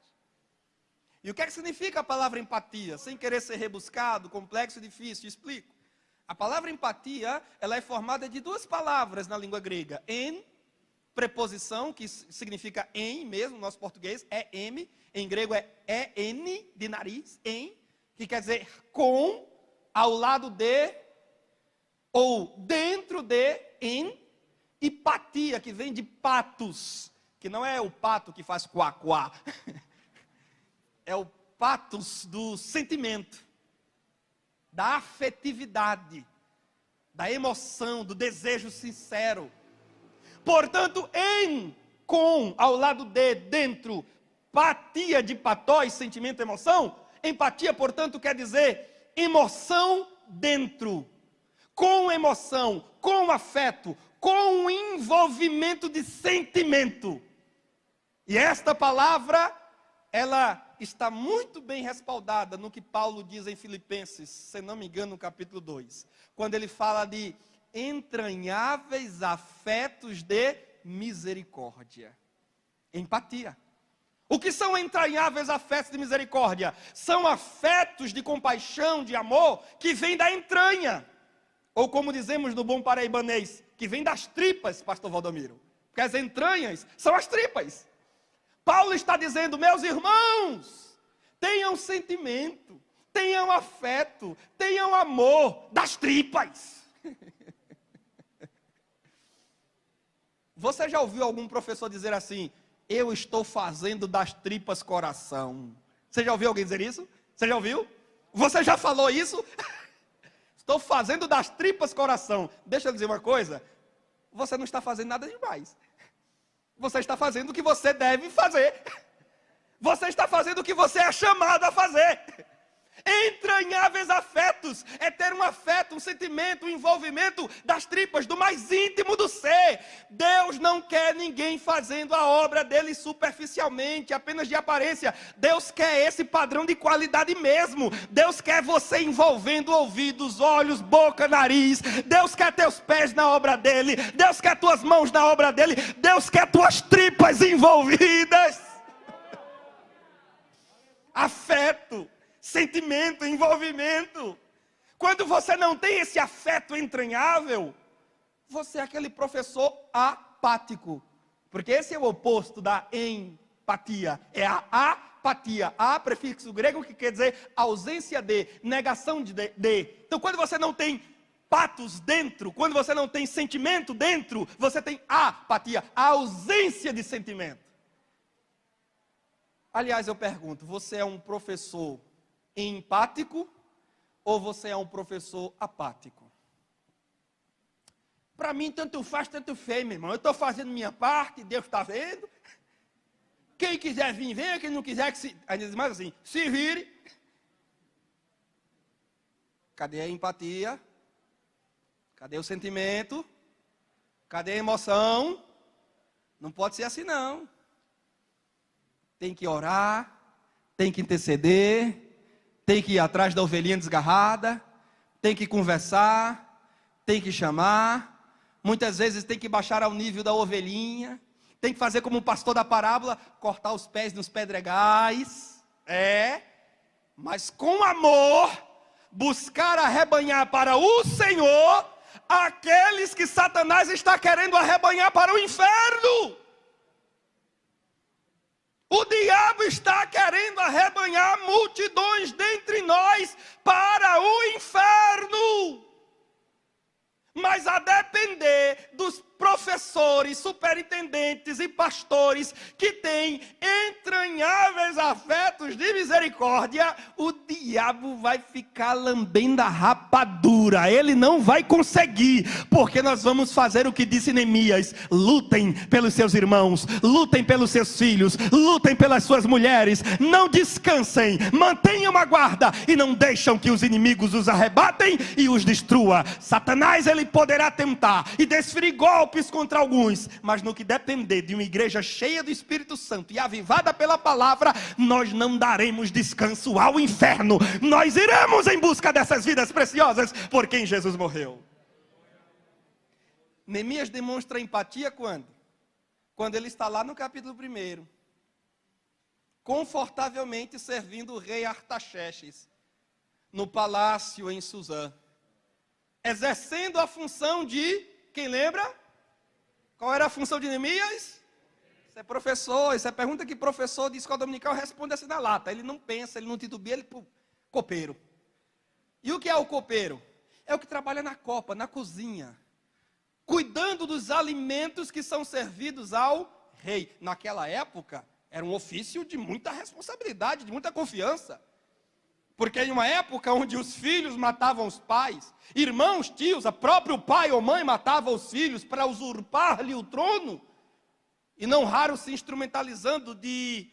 E o que é que significa a palavra empatia? Sem querer ser rebuscado, complexo e difícil, explico. A palavra empatia, ela é formada de 2 palavras na língua grega: en preposição que significa em mesmo, no nosso português é em, em grego é en, de nariz, em, que quer dizer com, ao lado de, ou dentro de, em, e patia, que vem de patos, que não é o pato que faz quá-quá, é o patos do sentimento, da afetividade, da emoção, do desejo sincero. Portanto, em, com, ao lado de, dentro, patia de patóis, sentimento, emoção. Empatia, portanto, quer dizer emoção dentro, com emoção, com afeto, com envolvimento de sentimento. E esta palavra, ela está muito bem respaldada no que Paulo diz em Filipenses, se não me engano, no capítulo 2, quando ele fala de entranháveis afetos de misericórdia. Empatia. O que são entranháveis afetos de misericórdia? São afetos de compaixão, de amor, que vêm da entranha. Ou como dizemos no bom paraibanês, que vem das tripas, pastor Valdomiro. Porque as entranhas são as tripas. Paulo está dizendo, meus irmãos, tenham sentimento, tenham afeto, tenham amor das tripas. Você já ouviu algum professor dizer assim, eu estou fazendo das tripas coração? Você já ouviu alguém dizer isso? Você já ouviu? Você já falou isso? Estou fazendo das tripas coração. Deixa eu dizer uma coisa, você não está fazendo nada demais. Você está fazendo o que você deve fazer. Você está fazendo o que você é chamado a fazer. Entranháveis afetos é ter um afeto, um sentimento, um envolvimento das tripas, do mais íntimo do ser. Deus não quer ninguém fazendo a obra dele superficialmente, apenas de aparência. Deus quer esse padrão de qualidade mesmo. Deus quer você envolvendo ouvidos, olhos, boca, nariz. Deus quer teus pés na obra dele. Deus quer tuas mãos na obra dele. Deus quer tuas tripas envolvidas. Afeto, sentimento, envolvimento. Quando você não tem esse afeto entranhável, você é aquele professor apático. Porque esse é o oposto da empatia. É a apatia. A, prefixo grego, que quer dizer ausência de, negação de. Então, quando você não tem patos dentro, quando você não tem sentimento dentro, você tem apatia, a ausência de sentimento. Aliás, eu pergunto, você é um professor empático ou você é um professor apático? Para mim, tanto faz, tanto fez, meu irmão. Eu estou fazendo minha parte, Deus está vendo. Quem quiser vir, venha. Quem não quiser, que se... Aí diz mais assim, se vire. Cadê a empatia? Cadê o sentimento? Cadê a emoção? Não pode ser assim, não. Tem que orar, tem que interceder, tem que ir atrás da ovelhinha desgarrada, tem que conversar, tem que chamar, muitas vezes tem que baixar ao nível da ovelhinha, tem que fazer como o pastor da parábola, cortar os pés nos pedregais, mas com amor, buscar arrebanhar para o Senhor, aqueles que Satanás está querendo arrebanhar para o inferno. O diabo está querendo arrebanhar multidões dentre nós para o inferno. Mas a depender dos professores, superintendentes e pastores que têm entranháveis afetos de misericórdia, o diabo vai ficar lambendo a rapadura. Ele não vai conseguir, porque nós vamos fazer o que disse Neemias: lutem pelos seus irmãos, lutem pelos seus filhos, lutem pelas suas mulheres, não descansem, mantenham a guarda e não deixam que os inimigos os arrebatem e os destrua. Satanás, ele poderá tentar e desferir golpes contra alguns, mas no que depender de uma igreja cheia do Espírito Santo e avivada pela palavra, nós não daremos descanso ao inferno. Nós iremos em busca dessas vidas preciosas por quem Jesus morreu. Neemias demonstra empatia quando? Quando ele está lá no capítulo 1, confortavelmente servindo o rei Artaxerxes no palácio em Suzã, exercendo a função de, quem lembra? Qual era a função de Neemias? Você é professor, isso é pergunta que professor de escola dominical responde assim na lata. Ele não pensa, ele não titubia, ele copeiro. E o que é o copeiro? É o que trabalha na copa, na cozinha, cuidando dos alimentos que são servidos ao rei. Naquela época, era um ofício de muita responsabilidade, de muita confiança. Porque em uma época onde os filhos matavam os pais, irmãos, tios, a próprio pai ou mãe matava os filhos para usurpar-lhe o trono, e não raro se instrumentalizando de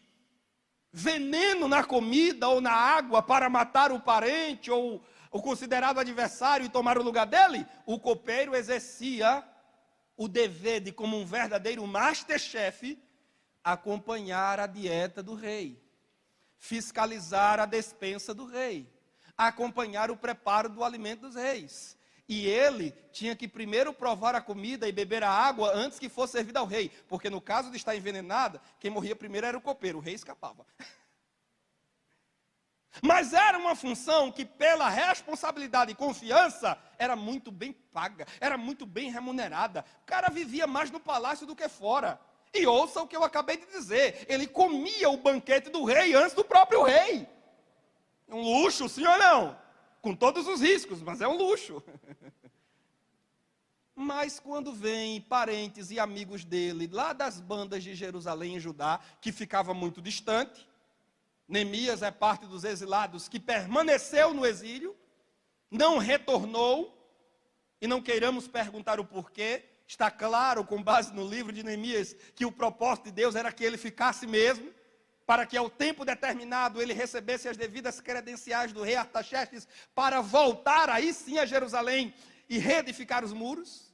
veneno na comida ou na água para matar o parente ou o considerado adversário e tomar o lugar dele, o copeiro exercia o dever de, como um verdadeiro masterchef, acompanhar a dieta do rei, fiscalizar a despensa do rei, acompanhar o preparo do alimento dos reis. E ele tinha que primeiro provar a comida e beber a água antes que fosse servida ao rei, porque no caso de estar envenenada, quem morria primeiro era o copeiro, o rei escapava. Mas era uma função que, pela responsabilidade e confiança, era muito bem paga, era muito bem remunerada. O cara vivia mais no palácio do que fora. E ouça o que eu acabei de dizer, ele comia o banquete do rei antes do próprio rei. Um luxo, sim ou não? Com todos os riscos, mas é um luxo. Mas quando vêm parentes e amigos dele, lá das bandas de Jerusalém e Judá, que ficava muito distante, Neemias é parte dos exilados que permaneceu no exílio, não retornou, e não queiramos perguntar o porquê, está claro, com base no livro de Neemias, que o propósito de Deus era que ele ficasse mesmo, para que ao tempo determinado ele recebesse as devidas credenciais do rei Artaxerxes, para voltar aí sim a Jerusalém e reedificar os muros.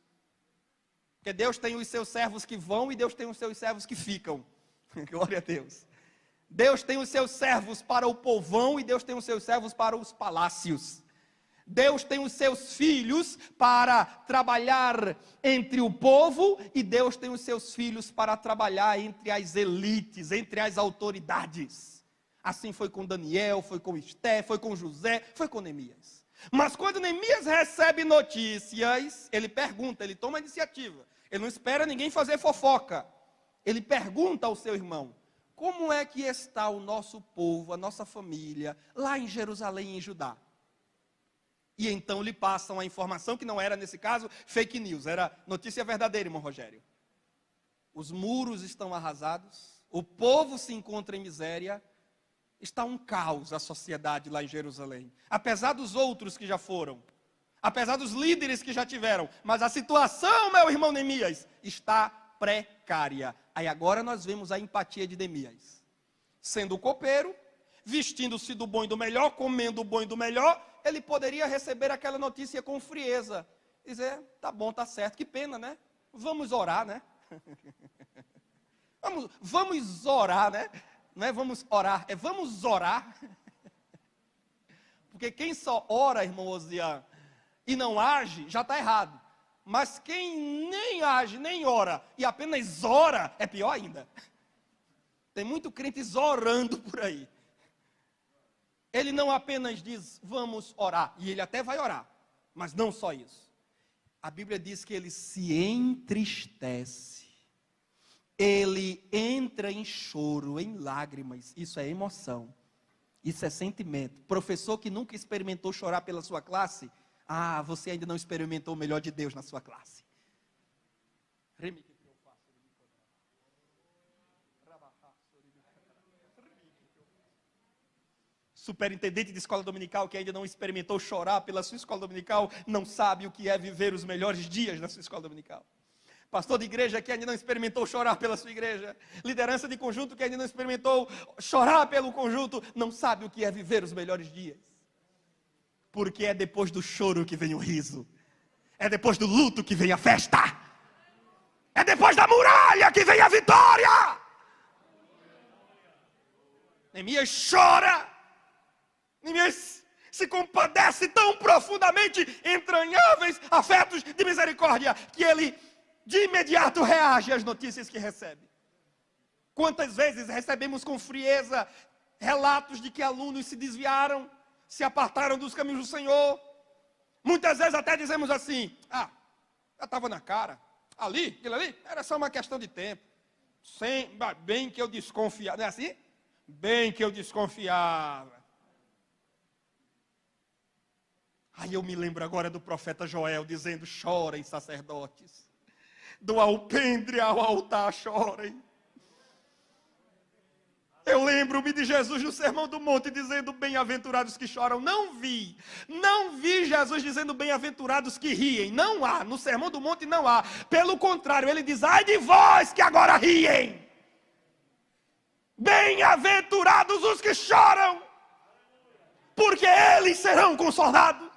Porque Deus tem os seus servos que vão e Deus tem os seus servos que ficam. Glória a Deus. Deus tem os seus servos para o povão e Deus tem os seus servos para os palácios. Deus tem os seus filhos para trabalhar entre o povo e Deus tem os seus filhos para trabalhar entre as elites, entre as autoridades. Assim foi com Daniel, foi com Esté, foi com José, foi com Neemias. Mas quando Neemias recebe notícias, ele pergunta, ele toma a iniciativa. Ele não espera ninguém fazer fofoca. Ele pergunta ao seu irmão: como é que está o nosso povo, a nossa família, lá em Jerusalém e em Judá? E então lhe passam a informação, que não era, nesse caso, fake news, era notícia verdadeira, irmão Rogério. Os muros estão arrasados, o povo se encontra em miséria, está um caos a sociedade lá em Jerusalém. Apesar dos outros que já foram, apesar dos líderes que já tiveram, mas a situação, meu irmão Neemias, está precária. Aí agora nós vemos a empatia de Neemias. Sendo copeiro, vestindo-se do bom e do melhor, comendo o bom e do melhor, ele poderia receber aquela notícia com frieza. Dizer, tá bom, tá certo, que pena, né? Vamos orar, né? vamos orar, né? Não é vamos orar, é vamos orar. Porque quem só ora, irmão Osian, e não age, já está errado. Mas quem nem age, nem ora, e apenas ora, é pior ainda. Tem muito crente orando por aí. Ele não apenas diz, vamos orar, e ele até vai orar, mas não só isso. A Bíblia diz que ele se entristece, ele entra em choro, em lágrimas. Isso é emoção, isso é sentimento. Professor que nunca experimentou chorar pela sua classe, você ainda não experimentou o melhor de Deus na sua classe. Superintendente de escola dominical que ainda não experimentou chorar pela sua escola dominical, não sabe o que é viver os melhores dias na sua escola dominical. Pastor de igreja que ainda não experimentou chorar pela sua igreja, liderança de conjunto que ainda não experimentou chorar pelo conjunto, não sabe o que é viver os melhores dias. Porque é depois do choro que vem o riso, é depois do luto que vem a festa, é depois da muralha que vem a vitória. Neemias chora, Neemias se compadece tão profundamente, entranháveis afetos de misericórdia, que ele de imediato reage às notícias que recebe. Quantas vezes recebemos com frieza relatos de que alunos se desviaram, se apartaram dos caminhos do Senhor. Muitas vezes até dizemos assim, já estava na cara, Aquilo ali, era só uma questão de tempo. Bem que eu desconfiava, não é assim? Bem que eu desconfiava. Aí eu me lembro agora do profeta Joel dizendo: chorem, sacerdotes, do alpendre ao altar chorem. Eu lembro-me de Jesus no Sermão do Monte dizendo: bem-aventurados que choram. Não vi Jesus dizendo bem-aventurados que riem. Não há, no Sermão do Monte não há. Pelo contrário, ele diz: ai de vós que agora riem. Bem-aventurados os que choram, porque eles serão consolados.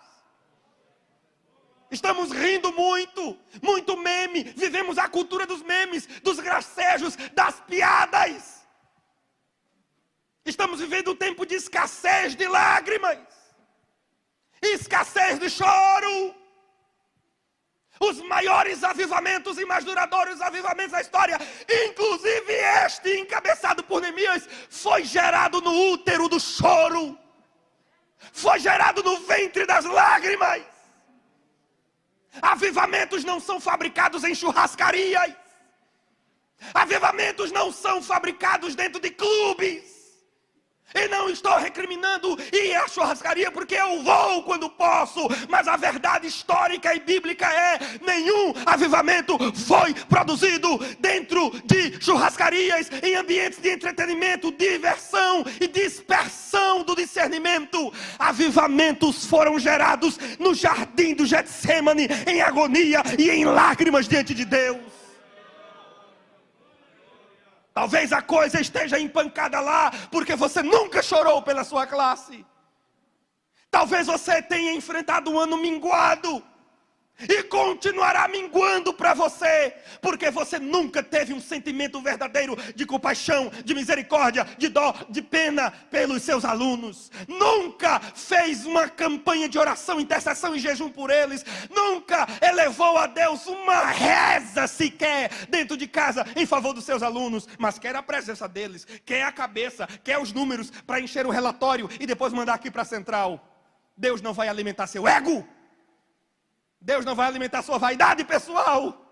Estamos rindo muito meme. Vivemos a cultura dos memes, dos gracejos, das piadas. Estamos vivendo um tempo de escassez de lágrimas, escassez de choro. Os maiores avivamentos e mais duradouros avivamentos da história, inclusive este, encabeçado por Neemias, foi gerado no útero do choro, foi gerado no ventre das lágrimas. Avivamentos não são fabricados em churrascarias, avivamentos não são fabricados dentro de clubes. E não estou recriminando ir à churrascaria porque eu vou quando posso. Mas a verdade histórica e bíblica é: nenhum avivamento foi produzido dentro de churrascarias, em ambientes de entretenimento, diversão e dispersão do discernimento. Avivamentos foram gerados no jardim do Getsêmani, em agonia e em lágrimas diante de Deus. Talvez a coisa esteja empancada lá, porque você nunca chorou pela sua classe. Talvez você tenha enfrentado um ano minguado, e continuará minguando para você, porque você nunca teve um sentimento verdadeiro de compaixão, de misericórdia, de dó, de pena pelos seus alunos. Nunca fez uma campanha de oração, intercessão e jejum por eles. Nunca elevou a Deus uma reza sequer dentro de casa em favor dos seus alunos. Mas quer a presença deles, quer a cabeça, quer os números para encher o relatório e depois mandar aqui para a central. Deus não vai alimentar seu ego. Deus não vai alimentar sua vaidade pessoal.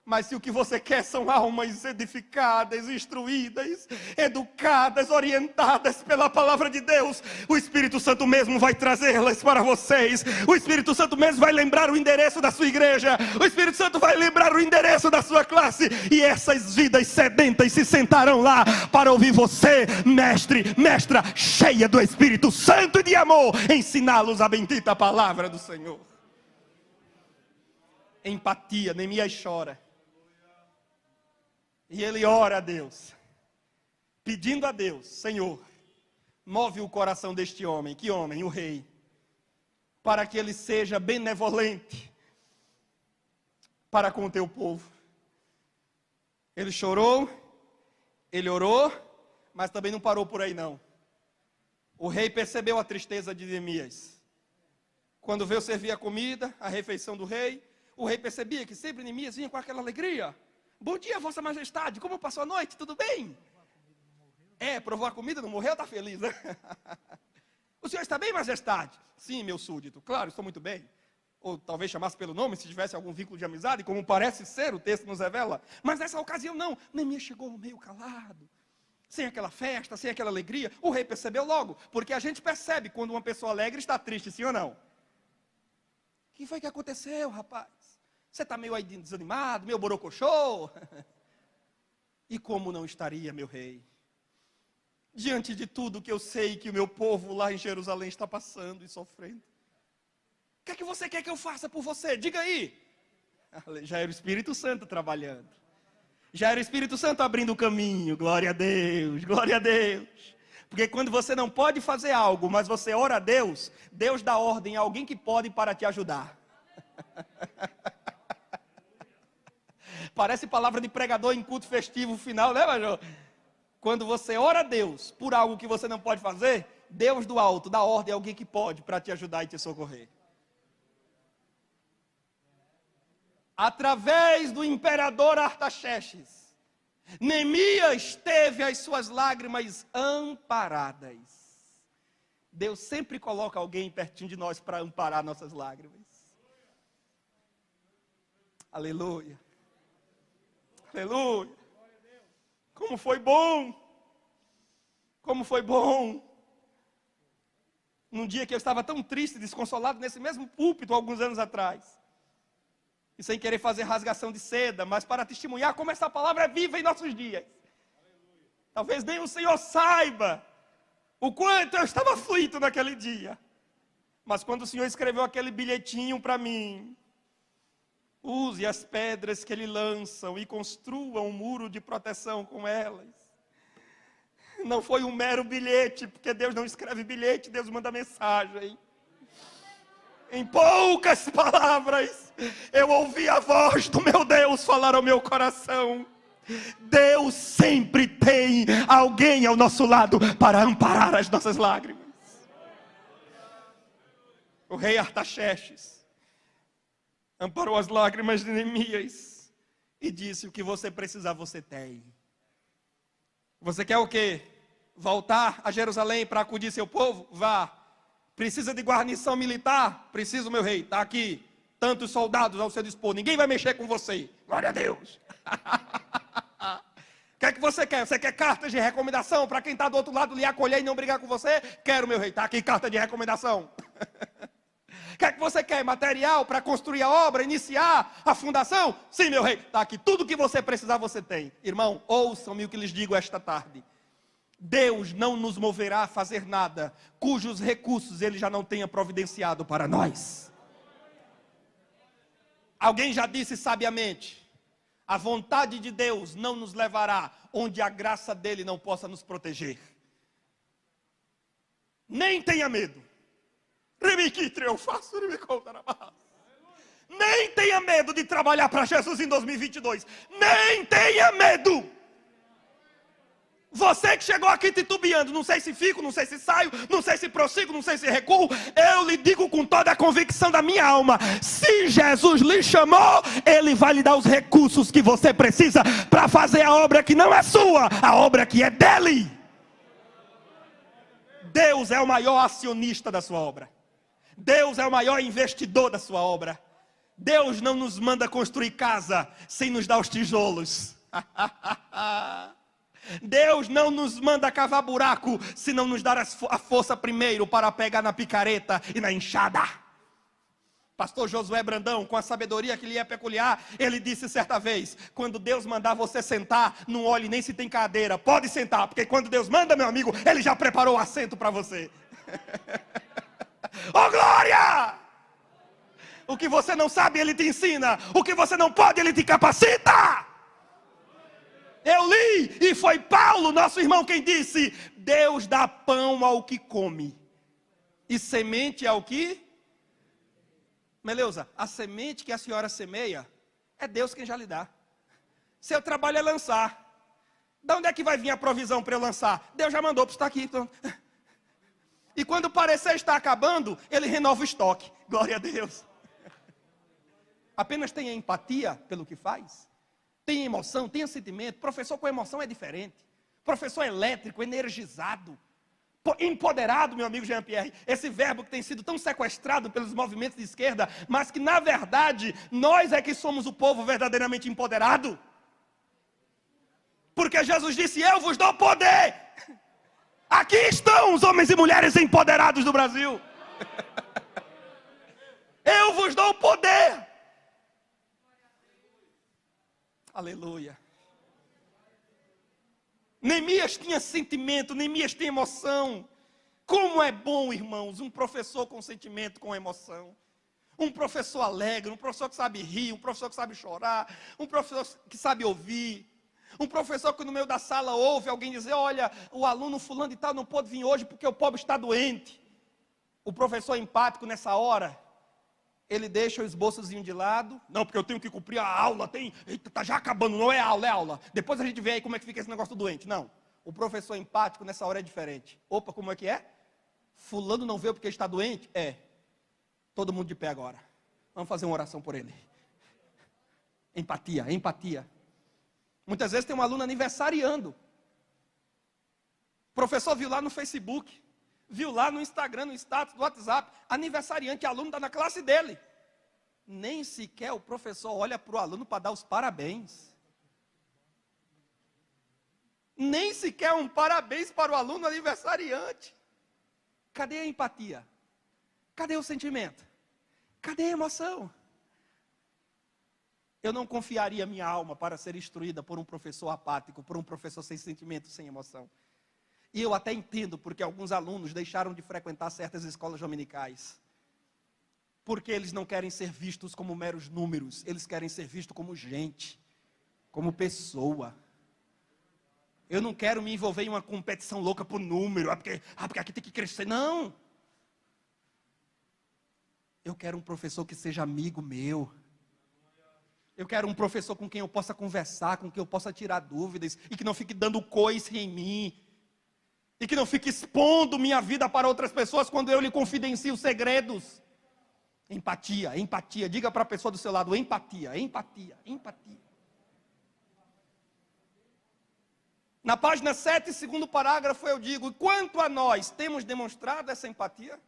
Mas se o que você quer são almas edificadas, instruídas, educadas, orientadas pela palavra de Deus, o Espírito Santo mesmo vai trazê-las para vocês. O Espírito Santo mesmo vai lembrar o endereço da sua igreja. O Espírito Santo vai lembrar o endereço da sua classe. E essas vidas sedentas se sentarão lá para ouvir você, mestre, mestra, cheia do Espírito Santo e de amor, ensiná-los a bendita palavra do Senhor. Empatia, Neemias chora. E ele ora a Deus, pedindo a Deus: Senhor, move o coração deste homem. Que homem? O rei. Para que ele seja benevolente para com o teu povo. Ele chorou, ele orou, mas também não parou por aí não. O rei percebeu a tristeza de Neemias. Quando veio servir a comida, a refeição do rei, o rei percebia que sempre Neemias vinha com aquela alegria. Bom dia, vossa majestade, como passou a noite, tudo bem? Provou a comida, não morreu, está feliz, né? O senhor está bem, majestade? Sim, meu súdito, claro, estou muito bem. Ou talvez chamasse pelo nome, se tivesse algum vínculo de amizade, como parece ser, o texto nos revela. Mas nessa ocasião não, Neemias chegou meio calado, sem aquela festa, sem aquela alegria. O rei percebeu logo, porque a gente percebe quando uma pessoa alegre está triste, sim ou não? O que foi que aconteceu, rapaz? Você está meio aí desanimado, meio borocochô? E como não estaria, meu rei? Diante de tudo que eu sei que o meu povo lá em Jerusalém está passando e sofrendo. O que é que você quer que eu faça por você? Diga aí. Já era o Espírito Santo trabalhando. Já era o Espírito Santo abrindo o caminho. Glória a Deus, glória a Deus. Porque quando você não pode fazer algo, mas você ora a Deus, Deus dá ordem a alguém que pode para te ajudar. Parece palavra de pregador em culto festivo final, né, Major? Quando você ora a Deus por algo que você não pode fazer, Deus do alto dá ordem a alguém que pode para te ajudar e te socorrer. Através do imperador Artaxerxes, Neemias teve as suas lágrimas amparadas. Deus sempre coloca alguém pertinho de nós para amparar nossas lágrimas. Aleluia.
Aleluia. Como foi bom. Como foi bom. Num dia que eu estava tão triste, desconsolado, nesse mesmo púlpito, alguns anos atrás. E sem querer fazer rasgação de seda, mas para testemunhar como essa palavra é viva em nossos dias. Talvez nem o Senhor saiba o quanto eu estava aflito naquele dia. Mas quando o Senhor escreveu aquele bilhetinho para mim, use as pedras que Ele lançam e construa um muro de proteção com elas. Não foi um mero bilhete, porque Deus não escreve bilhete, Deus manda mensagem. Em poucas palavras, eu ouvi a voz do meu Deus falar ao meu coração. Deus sempre tem alguém ao nosso lado para amparar as nossas lágrimas. O rei Artaxerxes amparou as lágrimas de Neemias e disse: o que você precisar, você tem. Você quer o quê? Voltar a Jerusalém para acudir seu povo? Vá. Precisa de guarnição militar? Preciso, meu rei, está aqui. Tantos soldados ao seu dispor, ninguém vai mexer com você. Glória a Deus. O que é que você quer? Você quer cartas de recomendação para quem está do outro lado lhe acolher e não brigar com você? Quero, meu rei, está aqui carta de recomendação. O que é que você quer? Material para construir a obra, iniciar a fundação? Sim, meu rei, está aqui. Tudo que você precisar, você tem. Irmão, ouçam-me o que lhes digo esta tarde. Deus não nos moverá a fazer nada cujos recursos Ele já não tenha providenciado para nós. Alguém já disse sabiamente: a vontade de Deus não nos levará onde a graça dEle não possa nos proteger. Nem tenha medo. Nem tenha medo de trabalhar para Jesus em 2022. Nem tenha medo. Você que chegou aqui titubeando, não sei se fico, não sei se saio, não sei se prossigo, não sei se recuo, eu lhe digo com toda a convicção da minha alma: se Jesus lhe chamou, Ele vai lhe dar os recursos que você precisa para fazer a obra que não é sua, a obra que é dEle. Deus é o maior acionista da sua obra. Deus é o maior investidor da sua obra. Deus não nos manda construir casa sem nos dar os tijolos. Deus não nos manda cavar buraco se não nos dar a força primeiro para pegar na picareta e na enxada. Pastor Josué Brandão, com a sabedoria que lhe é peculiar, ele disse certa vez: quando Deus mandar você sentar, não olhe nem se tem cadeira, pode sentar, porque quando Deus manda, meu amigo, Ele já preparou o assento para você. Oh glória! O que você não sabe, Ele te ensina. O que você não pode, Ele te capacita. Eu li, e foi Paulo, nosso irmão, quem disse: Deus dá pão ao que come, e semente ao que... Meleusa, a semente que a senhora semeia, é Deus quem já lhe dá. Seu trabalho é lançar. De onde é que vai vir a provisão para eu lançar? Deus já mandou para estar aqui. Então. E quando parecer estar acabando, Ele renova o estoque. Glória a Deus. Apenas tenha empatia pelo que faz. Tenha emoção, tenha sentimento. Professor com emoção é diferente. Professor elétrico, energizado, empoderado, meu amigo Jean-Pierre. Esse verbo que tem sido tão sequestrado pelos movimentos de esquerda, mas que na verdade nós é que somos o povo verdadeiramente empoderado. Porque Jesus disse: eu vos dou poder. Aqui estão os homens e mulheres empoderados do Brasil. Eu vos dou poder. Aleluia. Neemias tinha sentimento, Neemias tem emoção. Como é bom, irmãos, um professor com sentimento, com emoção. Um professor alegre, um professor que sabe rir, um professor que sabe chorar, um professor que sabe ouvir. Um professor que no meio da sala ouve alguém dizer: olha, o aluno fulano e tal não pôde vir hoje porque o pobre está doente. O professor empático nessa hora, ele deixa o esboçozinho de lado. Não, porque eu tenho que cumprir a aula. Eita, está já acabando, não é aula, é aula. Depois a gente vê aí como é que fica esse negócio do doente. Não, o professor empático nessa hora é diferente. Opa, como é que é? Fulano não veio porque está doente? É. Todo mundo de pé agora. Vamos fazer uma oração por ele. Empatia, empatia. Muitas vezes tem um aluno aniversariando. O professor viu lá no Facebook, viu lá no Instagram, no status do WhatsApp, aniversariante, aluno está na classe dele. Nem sequer o professor olha para o aluno para dar os parabéns. Nem sequer um parabéns para o aluno aniversariante. Cadê a empatia? Cadê o sentimento? Cadê a emoção? Eu não confiaria minha alma para ser instruída por um professor apático, por um professor sem sentimento, sem emoção. E eu até entendo porque alguns alunos deixaram de frequentar certas escolas dominicais. Porque eles não querem ser vistos como meros números, eles querem ser vistos como gente, como pessoa. Eu não quero me envolver em uma competição louca por número, porque aqui tem que crescer, não. Eu quero um professor que seja amigo meu. Eu quero um professor com quem eu possa conversar, com quem eu possa tirar dúvidas, e que não fique dando coice em mim, e que não fique expondo minha vida para outras pessoas quando eu lhe confidencio segredos. Empatia, empatia, diga para a pessoa do seu lado, empatia, empatia, empatia. Na página 7, segundo parágrafo, eu digo, quanto a nós, temos demonstrado essa empatia?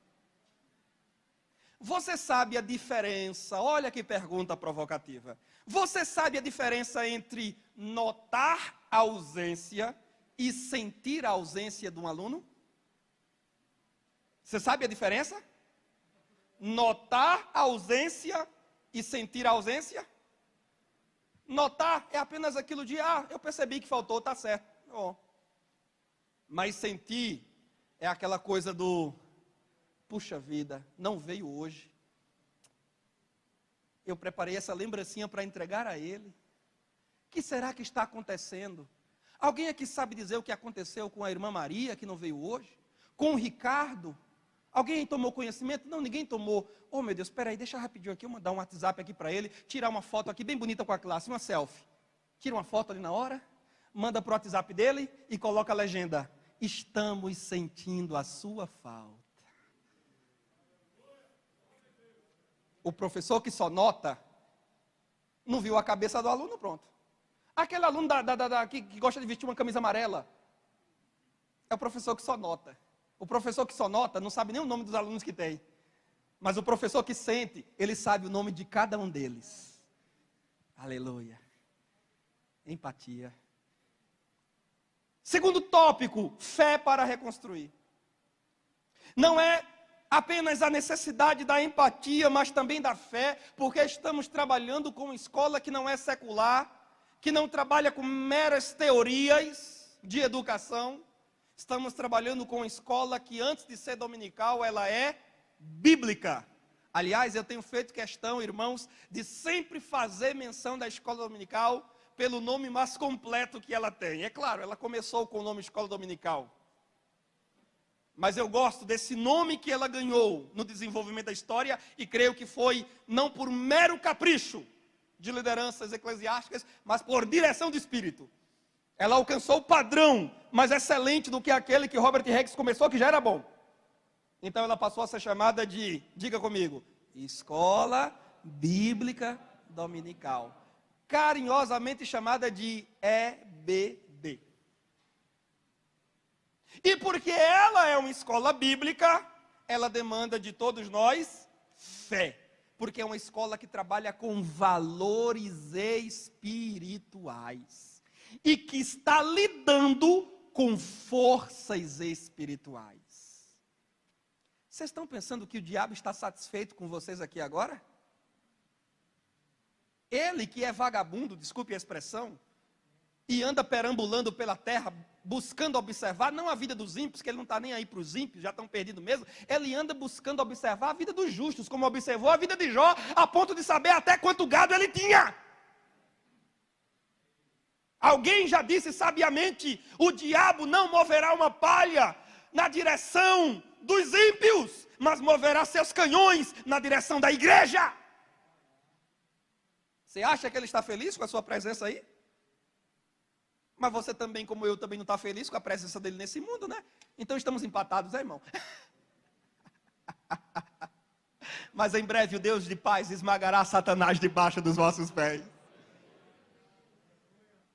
Você sabe a diferença, olha que pergunta provocativa. Você sabe a diferença entre notar a ausência e sentir a ausência de um aluno? Você sabe a diferença? Notar a ausência e sentir a ausência? Notar é apenas aquilo de, eu percebi que faltou, está certo. Oh. Mas sentir é aquela coisa do, puxa vida, não veio hoje. Eu preparei essa lembrancinha para entregar a ele. O que será que está acontecendo? Alguém aqui sabe dizer o que aconteceu com a irmã Maria, que não veio hoje? Com o Ricardo? Alguém tomou conhecimento? Não, ninguém tomou. Oh, meu Deus, espera aí, deixa rapidinho aqui, eu mandar um WhatsApp aqui para ele, tirar uma foto aqui bem bonita com a classe, uma selfie. Tira uma foto ali na hora, manda para o WhatsApp dele e coloca a legenda. Estamos sentindo a sua falta. O professor que só nota, não viu a cabeça do aluno, pronto. Aquele aluno que gosta de vestir uma camisa amarela, é o professor que só nota. O professor que só nota não sabe nem o nome dos alunos que tem. Mas o professor que sente, ele sabe o nome de cada um deles. Aleluia. Empatia. Segundo tópico, fé para reconstruir. Não é apenas a necessidade da empatia, mas também da fé, porque estamos trabalhando com uma escola que não é secular, que não trabalha com meras teorias de educação. Estamos trabalhando com uma escola que antes de ser dominical, ela é bíblica. Aliás, eu tenho feito questão, irmãos, de sempre fazer menção da escola dominical pelo nome mais completo que ela tem. É claro, ela começou com o nome Escola Dominical. Mas eu gosto desse nome que ela ganhou no desenvolvimento da história e creio que foi não por mero capricho de lideranças eclesiásticas, mas por direção do Espírito. Ela alcançou o padrão mais excelente do que aquele que Robert Rex começou, que já era bom. Então ela passou a ser chamada de, diga comigo, Escola Bíblica Dominical. Carinhosamente chamada de EBD. E porque ela é uma escola bíblica, ela demanda de todos nós fé. Porque é uma escola que trabalha com valores espirituais. E que está lidando com forças espirituais. Vocês estão pensando que o diabo está satisfeito com vocês aqui agora? Ele que é vagabundo, desculpe a expressão, e anda perambulando pela terra, buscando observar, não a vida dos ímpios, que ele não está nem aí para os ímpios, já estão perdidos mesmo, ele anda buscando observar a vida dos justos, como observou a vida de Jó, a ponto de saber até quanto gado ele tinha. Alguém já disse sabiamente, o diabo não moverá uma palha na direção dos ímpios, mas moverá seus canhões na direção da igreja. Você acha que ele está feliz com a sua presença aí? Mas você também, como eu, também não está feliz com a presença dele nesse mundo, né? Então estamos empatados, irmão? Mas em breve o Deus de paz esmagará Satanás debaixo dos vossos pés.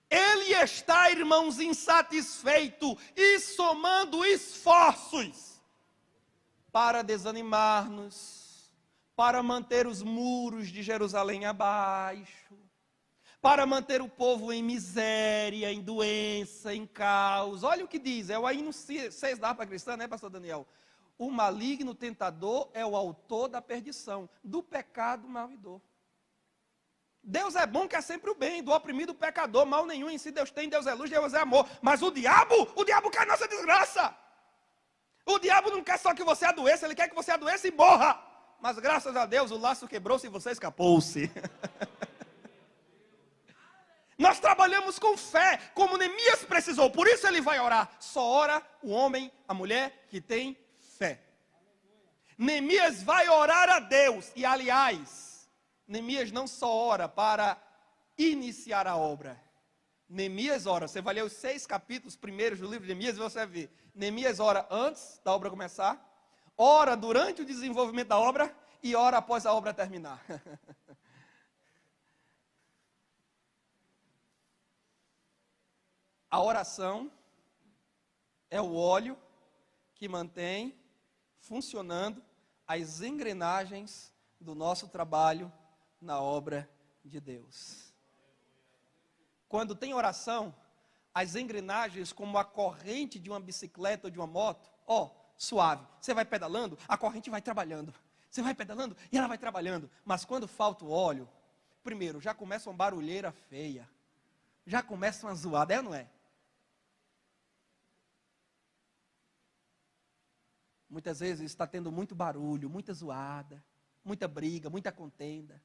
Ele está, irmãos, insatisfeito e somando esforços para desanimar-nos, para manter os muros de Jerusalém abaixo,
para manter o povo em miséria, em doença, em caos. Olha o que diz, é o hino 6 da harpa cristã, né, pastor Daniel? O maligno tentador é o autor da perdição, do pecado, mal e dor. Deus é bom, quer sempre o bem, do oprimido, pecador, mal nenhum em si Deus tem, Deus é luz, Deus é amor. Mas o diabo quer nossa desgraça. O diabo não quer só que você adoeça, ele quer que você adoeça e morra. Mas graças a Deus o laço quebrou-se e você escapou-se. Nós trabalhamos com fé, como Neemias precisou, por isso ele vai orar. Só ora o homem, a mulher que tem fé. Neemias vai orar a Deus, e aliás, Neemias não só ora para iniciar a obra. Neemias ora, você vai ler os 6 capítulos primeiros do livro de Neemias e você vai ver. Neemias ora antes da obra começar, ora durante o desenvolvimento da obra e ora após a obra terminar. A oração é o óleo que mantém funcionando as engrenagens do nosso trabalho na obra de Deus. Quando tem oração, as engrenagens, como a corrente de uma bicicleta ou de uma moto, suave. Você vai pedalando, a corrente vai trabalhando. Você vai pedalando e ela vai trabalhando. Mas quando falta o óleo, primeiro, já começa uma barulheira feia. Já começa uma zoada, é ou não é? Muitas vezes está tendo muito barulho, muita zoada, muita briga, muita contenda.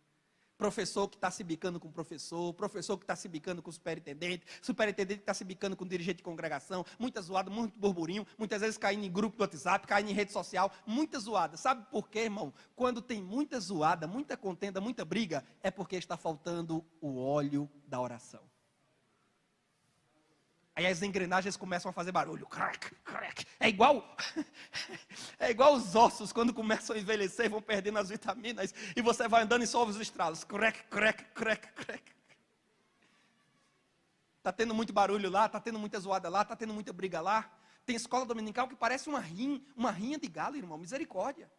Professor que está se bicando com professor que está se bicando com o superintendente que está se bicando com o dirigente de congregação, muita zoada, muito burburinho, muitas vezes caindo em grupo do WhatsApp, caindo em rede social, muita zoada. Sabe por quê, irmão? Quando tem muita zoada, muita contenda, muita briga, é porque está faltando o óleo da oração. Aí as engrenagens começam a fazer barulho. Crack, crack. É igual os ossos quando começam a envelhecer e vão perdendo as vitaminas. E você vai andando e só ouve os estralos. Crack, crack, crack, crack. Está tendo muito barulho lá, está tendo muita zoada lá, está tendo muita briga lá. Tem escola dominical que parece uma rinha de galo, irmão. Misericórdia.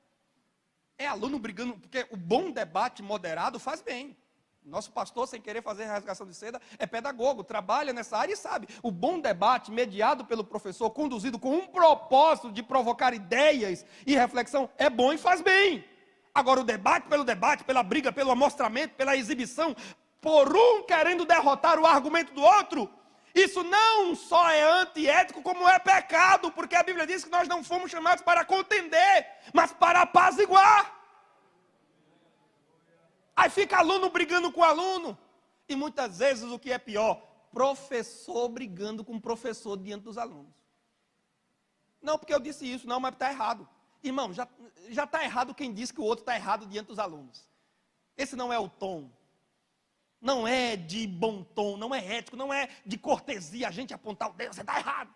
É aluno brigando, porque o bom debate moderado faz bem. Nosso pastor, sem querer fazer rasgação de seda, é pedagogo, trabalha nessa área e sabe. O bom debate, mediado pelo professor, conduzido com um propósito de provocar ideias e reflexão, é bom e faz bem. Agora, o debate, pela briga, pelo amostramento, pela exibição, por um querendo derrotar o argumento do outro, isso não só é antiético, como é pecado, porque a Bíblia diz que nós não fomos chamados para contender, mas para apaziguar. Aí fica aluno brigando com aluno. E muitas vezes o que é pior, professor brigando com professor diante dos alunos. Não porque eu disse isso, não, mas está errado. Irmão, já está errado quem diz que o outro está errado diante dos alunos. Esse não é o tom. Não é de bom tom, não é ético, não é de cortesia a gente apontar o dedo, você está errado.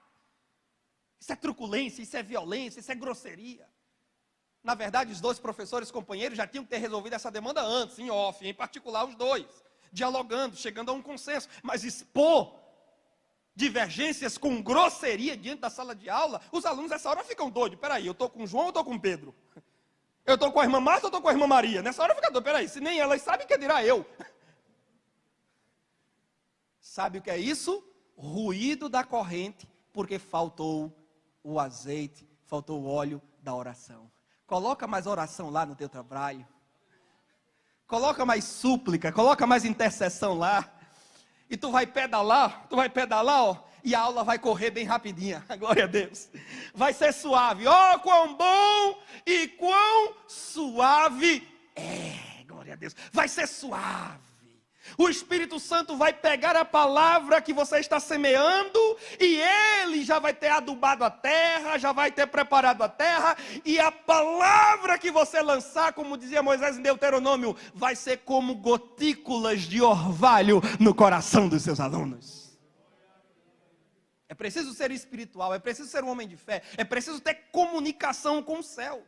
Isso é truculência, isso é violência, isso é grosseria. Na verdade, os 2 professores companheiros já tinham que ter resolvido essa demanda antes, em off, em particular os 2, dialogando, chegando a um consenso. Mas expor divergências com grosseria diante da sala de aula, os alunos nessa hora ficam doidos. Peraí, eu estou com o João ou estou com o Pedro? Eu estou com a irmã Marta ou estou com a irmã Maria? Nessa hora fica doido. Peraí, se nem elas sabem, que dirá eu? Sabe o que é isso? Ruído da corrente, porque faltou o azeite, faltou o óleo da oração. Coloca mais oração lá no teu trabalho. Coloca mais súplica, coloca mais intercessão lá. E tu vai pedalar, e a aula vai correr bem rapidinha. Glória a Deus. Vai ser suave. Quão bom e quão suave é. Glória a Deus. Vai ser suave. O Espírito Santo vai pegar a palavra que você está semeando e ele já vai ter adubado a terra, já vai ter preparado a terra, e a palavra que você lançar, como dizia Moisés em Deuteronômio, vai ser como gotículas de orvalho no coração dos seus alunos. É preciso ser espiritual, é preciso ser um homem de fé, é preciso ter comunicação com o céu.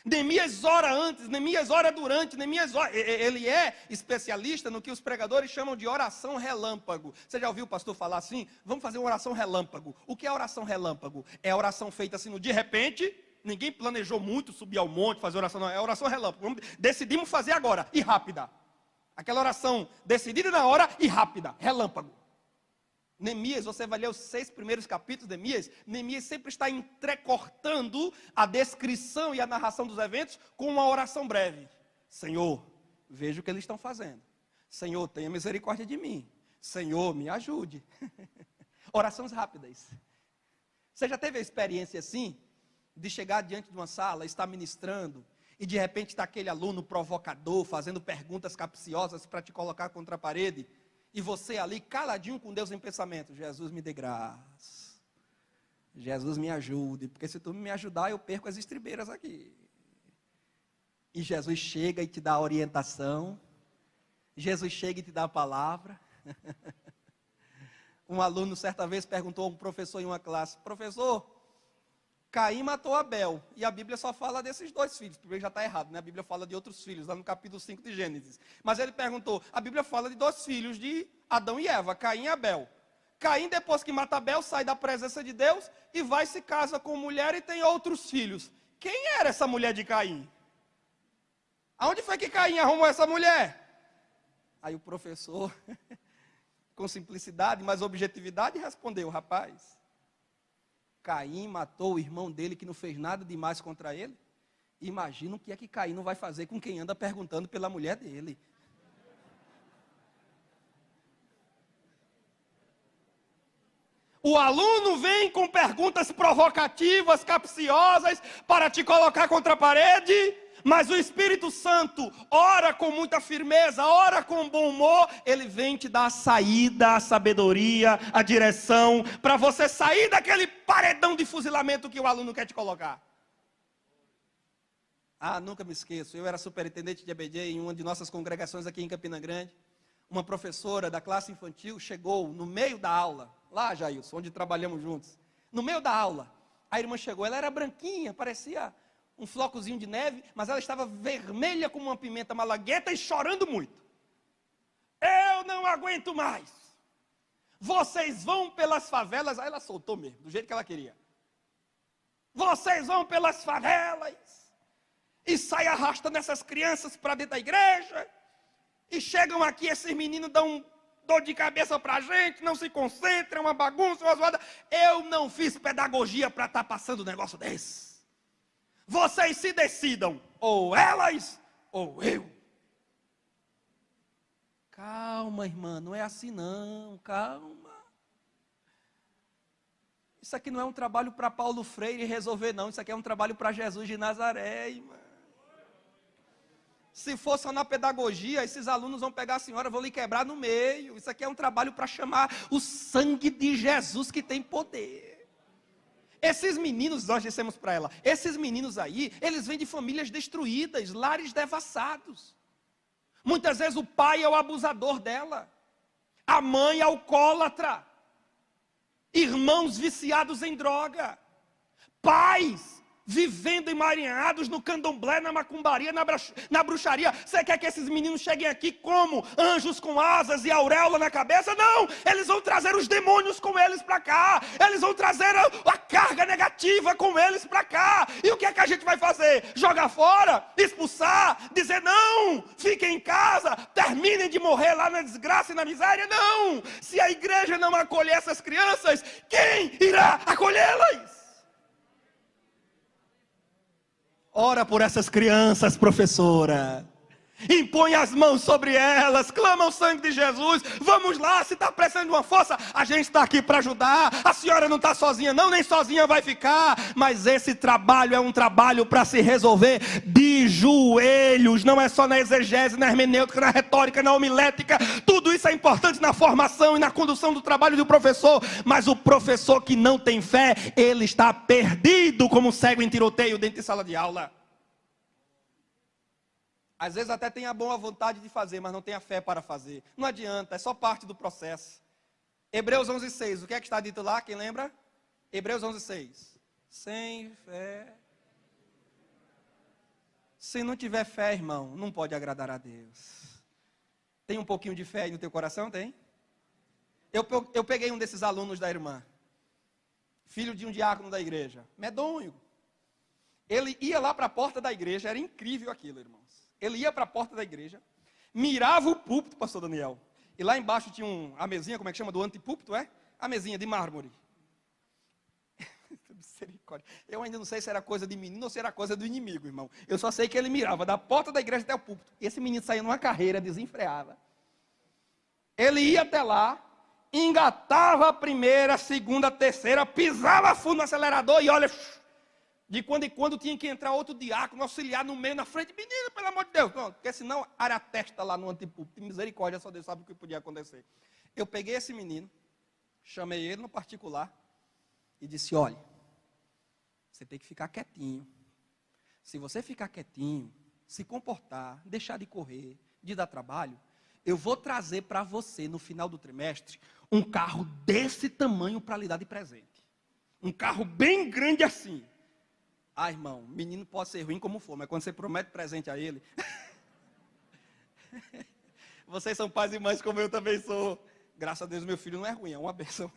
Neemias ora antes, Neemias ora durante, ele é especialista no que os pregadores chamam de oração relâmpago. Você já ouviu o pastor falar assim? Vamos fazer uma oração relâmpago. O que é oração relâmpago? É a oração feita assim de repente, ninguém planejou muito subir ao monte, fazer oração, não, é oração relâmpago. Decidimos fazer agora, e rápida.
Aquela oração decidida na hora e rápida, relâmpago. Neemias, você vai ler os 6 primeiros capítulos de Neemias, Neemias sempre está entrecortando a descrição e a narração dos eventos com uma oração breve. Senhor, veja o que eles estão fazendo. Senhor, tenha misericórdia de mim. Senhor, me ajude. Orações rápidas. Você já teve a experiência assim, de chegar diante de uma sala, estar ministrando, e de repente está aquele aluno provocador, fazendo perguntas capciosas para te colocar contra a parede, e você ali caladinho com Deus em pensamento: Jesus me dê graça, Jesus me ajude, porque se tu me ajudar eu perco as estribeiras aqui. E Jesus chega e te dá a orientação, Jesus chega e te dá a palavra. Um aluno certa vez perguntou a um professor em uma classe: professor, Caim matou Abel, e a Bíblia só fala desses 2 filhos, porque já está errado, né? A Bíblia fala de outros filhos, lá no capítulo 5 de Gênesis. Mas ele perguntou, a Bíblia fala de 2 filhos de Adão e Eva, Caim e Abel. Caim, depois que mata Abel, sai da presença de Deus e vai se casa com mulher e tem outros filhos. Quem era essa mulher de Caim? Aonde foi que Caim arrumou essa mulher? Aí o professor, com simplicidade, mas objetividade, respondeu: rapaz, Caim matou o irmão dele que não fez nada demais contra ele. Imagina o que é que Caim não vai fazer com quem anda perguntando pela mulher dele. O aluno vem com perguntas provocativas, capciosas, para te colocar contra a parede, mas o Espírito Santo ora com muita firmeza, ora com bom humor, ele vem te dar a saída, a sabedoria, a direção, para você sair daquele paredão de fuzilamento que o aluno quer te colocar. Ah, nunca me esqueço, eu era superintendente de EBD em uma de nossas congregações aqui em Campina Grande. Uma professora da classe infantil chegou no meio da aula, lá, Jailson, onde trabalhamos juntos. No meio da aula, a irmã chegou, ela era branquinha, parecia um flocozinho de neve, mas ela estava vermelha como uma pimenta malagueta e chorando muito. Eu não aguento mais. Vocês vão pelas favelas. Aí ela soltou mesmo, do jeito que ela queria. Vocês vão pelas favelas e saem arrastando essas crianças para dentro da igreja. E chegam aqui, esses meninos dão dor de cabeça para a gente, não se concentram, uma bagunça, uma zoada. Eu não fiz pedagogia para estar passando um negócio desse. Vocês se decidam, ou elas, ou eu. Calma, irmã, não é assim não, calma. Isso aqui não é um trabalho para Paulo Freire resolver não, isso aqui é um trabalho para Jesus de Nazaré, irmã. Se for só na pedagogia, esses alunos vão pegar a senhora, vão lhe quebrar no meio. Isso aqui é um trabalho para chamar o sangue de Jesus que tem poder. Esses meninos, nós dissemos para ela, esses meninos aí, eles vêm de famílias destruídas, lares devassados. Muitas vezes o pai é o abusador dela, a mãe é alcoólatra, irmãos viciados em droga, pais vivendo emaranhados no candomblé, na macumbaria, na bruxaria. Você quer que esses meninos cheguem aqui como anjos com asas e auréola na cabeça? Não, eles vão trazer os demônios com eles para cá, eles vão trazer a carga negativa com eles para cá. E o que é que a gente vai fazer? Jogar fora? Expulsar? Dizer não, fiquem em casa, terminem de morrer lá na desgraça e na miséria? Não, se a igreja não acolher essas crianças, quem irá acolhê-las? Ora por essas crianças, professora. Impõe as mãos sobre elas, clama o sangue de Jesus. Vamos lá, se está precisando de uma força, a gente está aqui para ajudar. A senhora não está sozinha não, nem sozinha vai ficar. Mas esse trabalho é um trabalho para se resolver de joelhos. Não é só na exegese, na hermenêutica, na retórica, na homilética. Tudo isso é importante na formação e na condução do trabalho do professor. Mas o professor que não tem fé, ele está perdido como um cego em tiroteio dentro de sala de aula. Às vezes até tem a boa vontade de fazer, mas não tem a fé para fazer. Não adianta, é só parte do processo. Hebreus 11:6, o que é que está dito lá? Quem lembra? Hebreus 11:6. Sem fé. Se não tiver fé, irmão, não pode agradar a Deus. Tem um pouquinho de fé aí no teu coração? Tem? Eu peguei um desses alunos da irmã, filho de um diácono da igreja, medonho. Ele ia lá para a porta da igreja, era incrível aquilo, irmãos. Ele ia para a porta da igreja, Mirava o púlpito, pastor Daniel. E lá embaixo tinha a mesinha, como é que chama? Do antipúlpito, é? A mesinha de mármore. Misericórdia. Eu ainda não sei se era coisa de menino ou se era coisa do inimigo, irmão. Eu só sei que ele mirava da porta da igreja até o púlpito. E esse menino saía numa carreira, desenfreava. Ele ia até lá, engatava a primeira, a segunda, a terceira, pisava fundo no acelerador e olha, de quando em quando tinha que entrar outro diácono, auxiliar no meio, na frente. Menino, pelo amor de Deus, não, porque senão era a testa lá no antipúlpito. Misericórdia, só Deus sabe o que podia acontecer. Eu peguei esse menino, chamei ele no particular e disse, olha, você tem que ficar quietinho. Se você ficar quietinho, se comportar, deixar de correr, de dar trabalho, eu vou trazer para você, no final do trimestre, um carro desse tamanho para lhe dar de presente. Um carro bem grande assim. Ah, irmão, menino pode ser ruim como for, mas quando você promete presente a ele... Vocês são pais e mães como eu também sou. Graças a Deus, meu filho não é ruim, é uma bênção.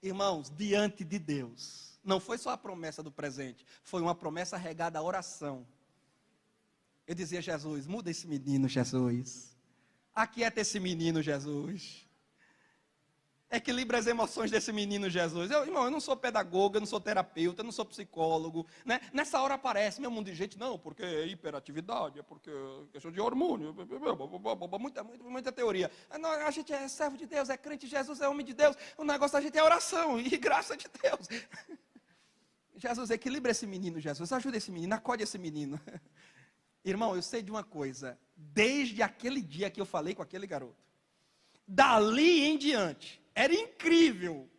Irmãos, diante de Deus, não foi só a promessa do presente, foi uma promessa regada à oração. Eu dizia, Jesus, muda esse menino, Jesus. Aquieta esse menino, Jesus. Equilibra as emoções desse menino, Jesus. Irmão, eu não sou pedagogo, eu não sou terapeuta, eu não sou psicólogo. Né? Nessa hora aparece meu mundo de gente, não, porque é hiperatividade, é porque é questão de hormônio, muita teoria. Não, a gente é servo de Deus, é crente de Jesus, é homem de Deus. O negócio da gente é oração e graça de Deus. Jesus, equilibra esse menino, Jesus. Ajuda esse menino, acode esse menino. Irmão, eu sei de uma coisa. Desde aquele dia que eu falei com aquele garoto, dali em diante, era incrível.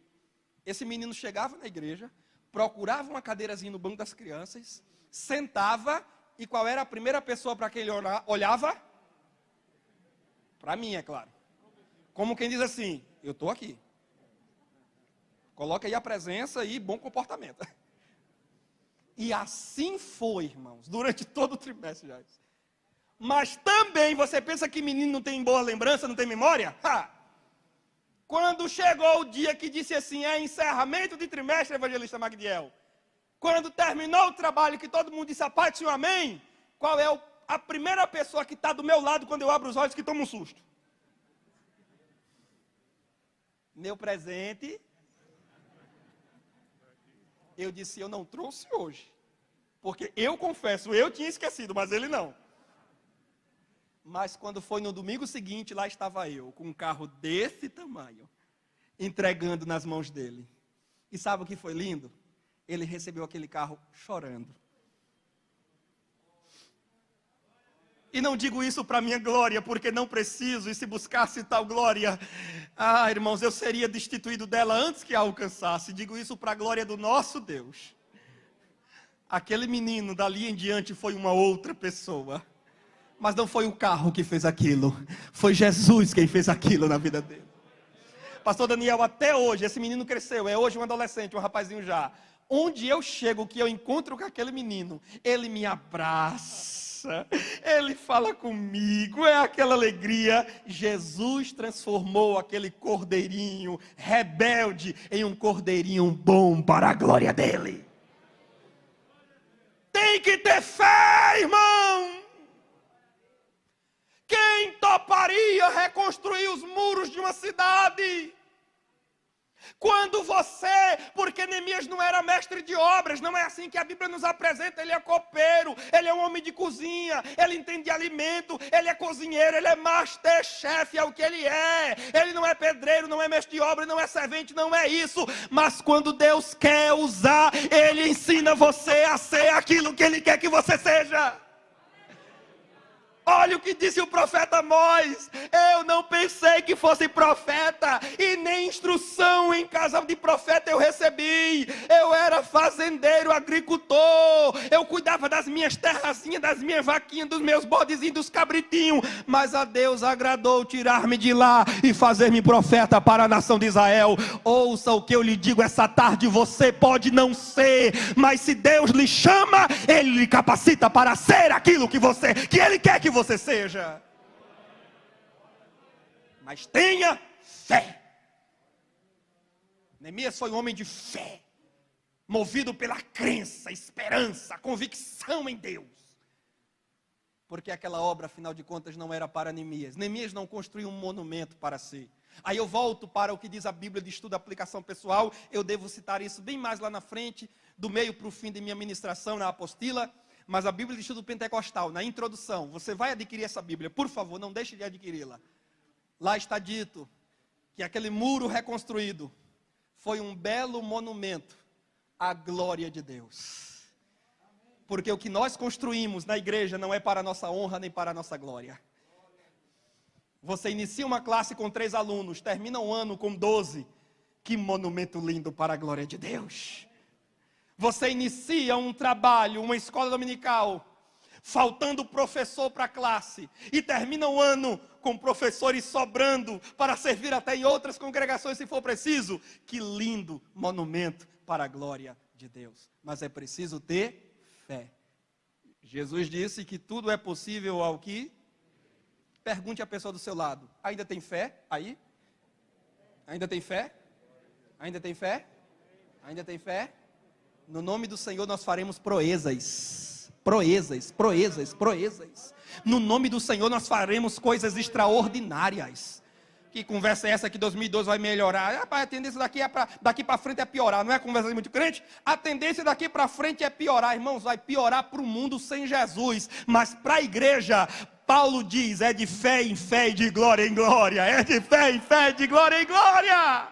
Esse menino chegava na igreja, procurava uma cadeirazinha no banco das crianças, sentava, e qual era a primeira pessoa para quem ele olhava? Para mim, é claro. Como quem diz assim, eu estou aqui. Coloca aí a presença e bom comportamento. E assim foi, irmãos, durante todo o trimestre já. Mas também, você pensa que menino não tem boa lembrança, não tem memória? Quando chegou o dia que disse assim, é encerramento de trimestre, evangelista Magdiel. Quando terminou o trabalho, que todo mundo disse a paz do Senhor, amém. Qual é a primeira pessoa que está do meu lado quando eu abro os olhos que toma um susto? Meu presente. Eu disse, eu não trouxe hoje. Porque eu confesso, eu tinha esquecido, mas ele não. Mas quando foi no domingo seguinte, lá estava eu, com um carro desse tamanho, entregando nas mãos dele. E sabe o que foi lindo? Ele recebeu aquele carro chorando. E não digo isso para minha glória, porque não preciso, e se buscasse tal glória, irmãos, eu seria destituído dela antes que a alcançasse. Digo isso para a glória do nosso Deus. Aquele menino, dali em diante, foi uma outra pessoa. Mas não foi o carro que fez aquilo, foi Jesus quem fez aquilo na vida dele. Pastor Daniel, até hoje, esse menino cresceu, é hoje um adolescente, um rapazinho já. Onde eu chego, que eu encontro com aquele menino, ele me abraça, ele fala comigo, é aquela alegria. Jesus transformou aquele cordeirinho rebelde em um cordeirinho bom para a glória dele. Tem que ter fé, irmão. Quem toparia reconstruir os muros de uma cidade? Quando você, porque Neemias não era mestre de obras, não é assim que a Bíblia nos apresenta, ele é copeiro, ele é um homem de cozinha, ele entende de alimento, ele é cozinheiro, ele é masterchef, é o que ele é. Ele não é pedreiro, não é mestre de obra, não é servente, não é isso. Mas quando Deus quer usar, ele ensina você a ser aquilo que ele quer que você seja. Olha o que disse o profeta Amós. Eu não pensei que fosse profeta, e nem instrução em casa de profeta eu recebi. Eu era fazendeiro, agricultor. Eu cuidava das minhas terrazinhas, das minhas vaquinhas, dos meus bodezinhos, dos cabritinhos. Mas a Deus agradou tirar-me de lá e fazer-me profeta para a nação de Israel. Ouça o que eu lhe digo essa tarde. Você pode não ser, mas se Deus lhe chama, Ele lhe capacita para ser aquilo que Ele quer que você seja. Mas tenha fé. Neemias foi um homem de fé, movido pela crença, esperança, convicção em Deus.
Porque aquela obra, afinal de contas, não era para Neemias. Neemias não construiu um monumento para si. Aí eu volto para o que diz a Bíblia de estudo e aplicação pessoal. Eu devo citar isso bem mais lá na frente, do meio para o fim de minha ministração na apostila. Mas a Bíblia de estudo pentecostal, na introdução, você vai adquirir essa Bíblia, por favor, não deixe de adquiri-la. Lá está dito que aquele muro reconstruído foi um belo monumento à glória de Deus. Porque o que nós construímos na igreja não é para a nossa honra nem para a nossa glória. Você inicia uma classe com 3 alunos, termina um ano com 12. Que monumento lindo para a glória de Deus. Você inicia um trabalho, uma escola dominical, faltando professor para a classe, e termina o ano com professores sobrando para servir até em outras congregações se for preciso. Que lindo monumento para a glória de Deus. Mas é preciso ter fé. Jesus disse que tudo é possível ao que? Pergunte à pessoa do seu lado: ainda tem fé aí? Ainda tem fé? Ainda tem fé? Ainda tem fé? No nome do Senhor nós faremos proezas. Proezas, proezas, proezas. No nome do Senhor nós faremos coisas extraordinárias. Que conversa é essa que 2012 vai melhorar? A tendência daqui para frente é piorar. Não é conversa de muito crente? A tendência daqui para frente é piorar. Irmãos, vai piorar para o mundo sem Jesus. Mas para a igreja, Paulo diz, é de fé em fé e de glória em glória. É de fé em fé, de glória em glória.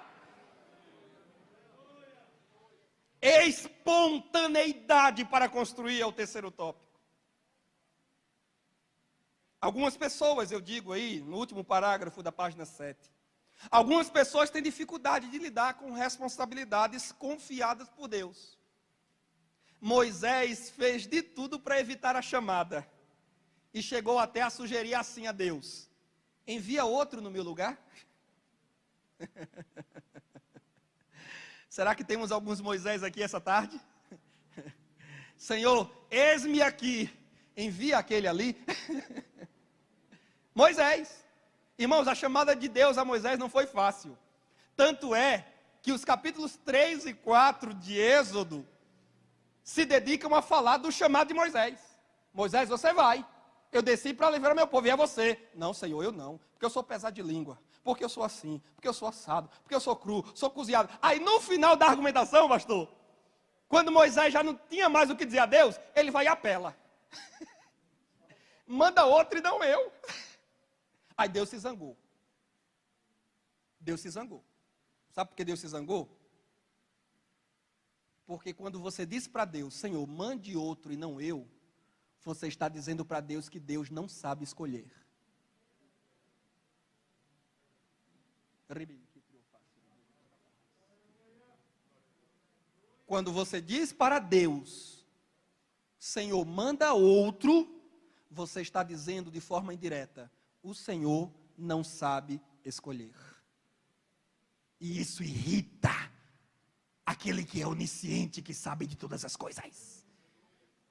Espontaneidade para construir é o terceiro tópico. Algumas pessoas, eu digo aí, no último parágrafo da página 7, algumas pessoas têm dificuldade de lidar com responsabilidades confiadas por Deus. Moisés fez de tudo para evitar a chamada, e chegou até a sugerir assim a Deus: envia outro no meu lugar? Será que temos alguns Moisés aqui essa tarde? Senhor, eis-me aqui, envia aquele ali. Moisés. Irmãos, a chamada de Deus a Moisés não foi fácil. Tanto é que os capítulos 3 e 4 de Êxodo se dedicam a falar do chamado de Moisés. Moisés, você vai. Eu desci para livrar meu povo, e é você. Não, Senhor, eu não, porque eu sou pesado de língua, porque eu sou assim, porque eu sou assado, porque eu sou cru, sou cozinhado. Aí no final da argumentação, pastor, quando Moisés já não tinha mais o que dizer a Deus, ele vai e apela. Manda outro e não eu. Aí Deus se zangou. Deus se zangou. Sabe por que Deus se zangou? Porque quando você diz para Deus, Senhor, mande outro e não eu, você está dizendo para Deus que Deus não sabe escolher. Quando você diz para Deus, Senhor, manda outro, você está dizendo de forma indireta, o Senhor não sabe escolher. E isso irrita aquele que é onisciente, que sabe de todas as coisas.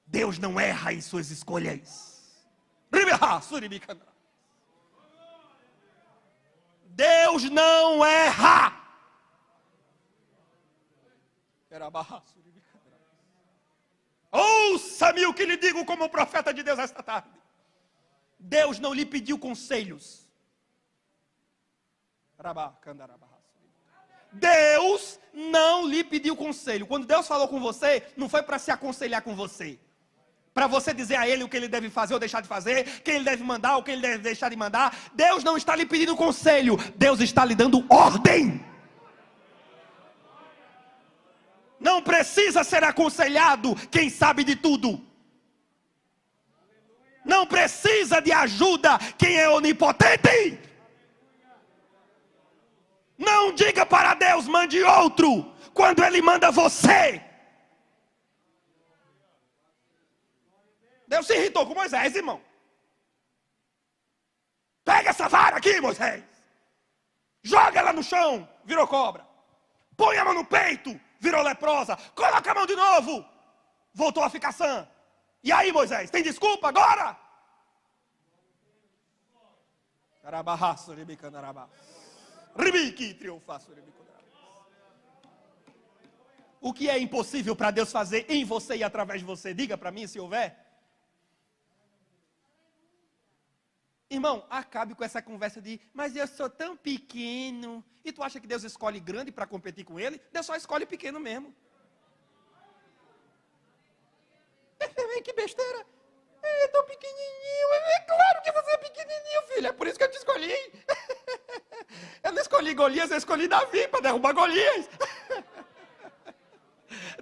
Deus não erra em suas escolhas. Deus não erra. Ouça-me o que lhe digo como profeta de Deus esta tarde. Deus não lhe pediu conselhos. Deus não lhe pediu conselho. Quando Deus falou com você, não foi para se aconselhar com você, para você dizer a Ele o que Ele deve fazer ou deixar de fazer, quem Ele deve mandar ou quem Ele deve deixar de mandar. Deus não está lhe pedindo conselho, Deus está lhe dando ordem. Não precisa ser aconselhado quem sabe de tudo. Não precisa de ajuda quem é onipotente. Não diga para Deus, mande outro, quando Ele manda você. Deus se irritou com Moisés, irmão. Pega essa vara aqui, Moisés. Joga ela no chão, virou cobra. Põe a mão no peito, virou leprosa. Coloca a mão de novo, voltou a ficar sã. E aí, Moisés, tem desculpa agora? O que é impossível para Deus fazer em você e através de você? Diga para mim se houver.
Irmão, acabe com essa conversa de, mas eu sou tão pequeno. E tu acha que Deus escolhe grande para competir com ele? Deus só escolhe pequeno mesmo. Que besteira. Eu tô pequenininho. É claro que você é pequenininho, filho. É por isso que eu te escolhi. Eu não escolhi Golias, eu escolhi Davi para derrubar Golias.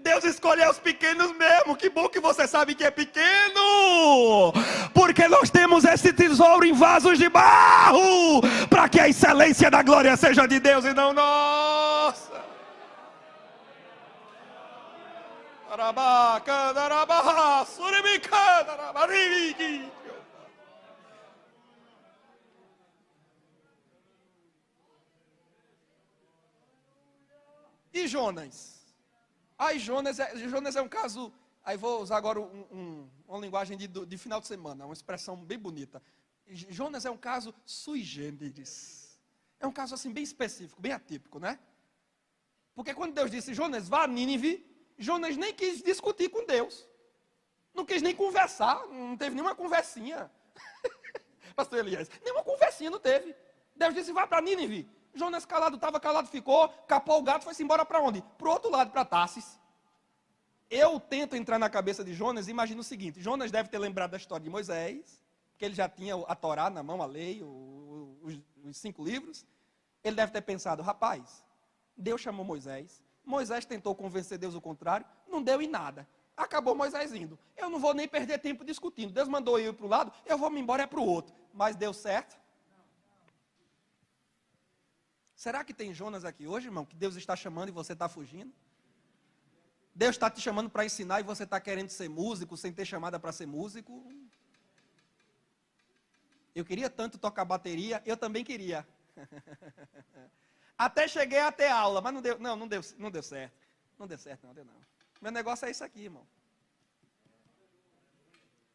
Deus escolheu os pequenos mesmo. Que bom que você sabe que é pequeno. Porque nós temos esse tesouro em vasos de barro. Para que a excelência da glória seja de Deus e não nossa. E Jonas? Aí Jonas é um caso, aí vou usar agora uma linguagem de final de semana, uma expressão bem bonita. Jonas é um caso sui generis. É um caso assim bem específico, bem atípico, né? Porque quando Deus disse, Jonas, vá a Nínive, Jonas nem quis discutir com Deus. Não quis nem conversar, não teve nenhuma conversinha. Pastor Elias, nenhuma conversinha não teve. Deus disse, vá para Nínive. Jonas calado, estava calado, ficou, capou o gato, foi-se embora para onde? Para o outro lado, para Tarsis. Eu tento entrar na cabeça de Jonas e imagino o seguinte, Jonas deve ter lembrado da história de Moisés, porque ele já tinha a Torá na mão, a lei, os 5 livros. Ele deve ter pensado, rapaz, Deus chamou Moisés, Moisés tentou convencer Deus o contrário, não deu em nada. Acabou Moisés indo. Eu não vou nem perder tempo discutindo. Deus mandou eu ir para o lado, eu vou me embora para o outro. Mas deu certo? Será que tem Jonas aqui hoje, irmão, que Deus está chamando e você está fugindo? Deus está te chamando para ensinar e você está querendo ser músico sem ter chamada para ser músico? Eu queria tanto tocar bateria, eu também queria. Até cheguei a ter aula, mas não deu certo. Não deu certo, não. Meu negócio é isso aqui, irmão.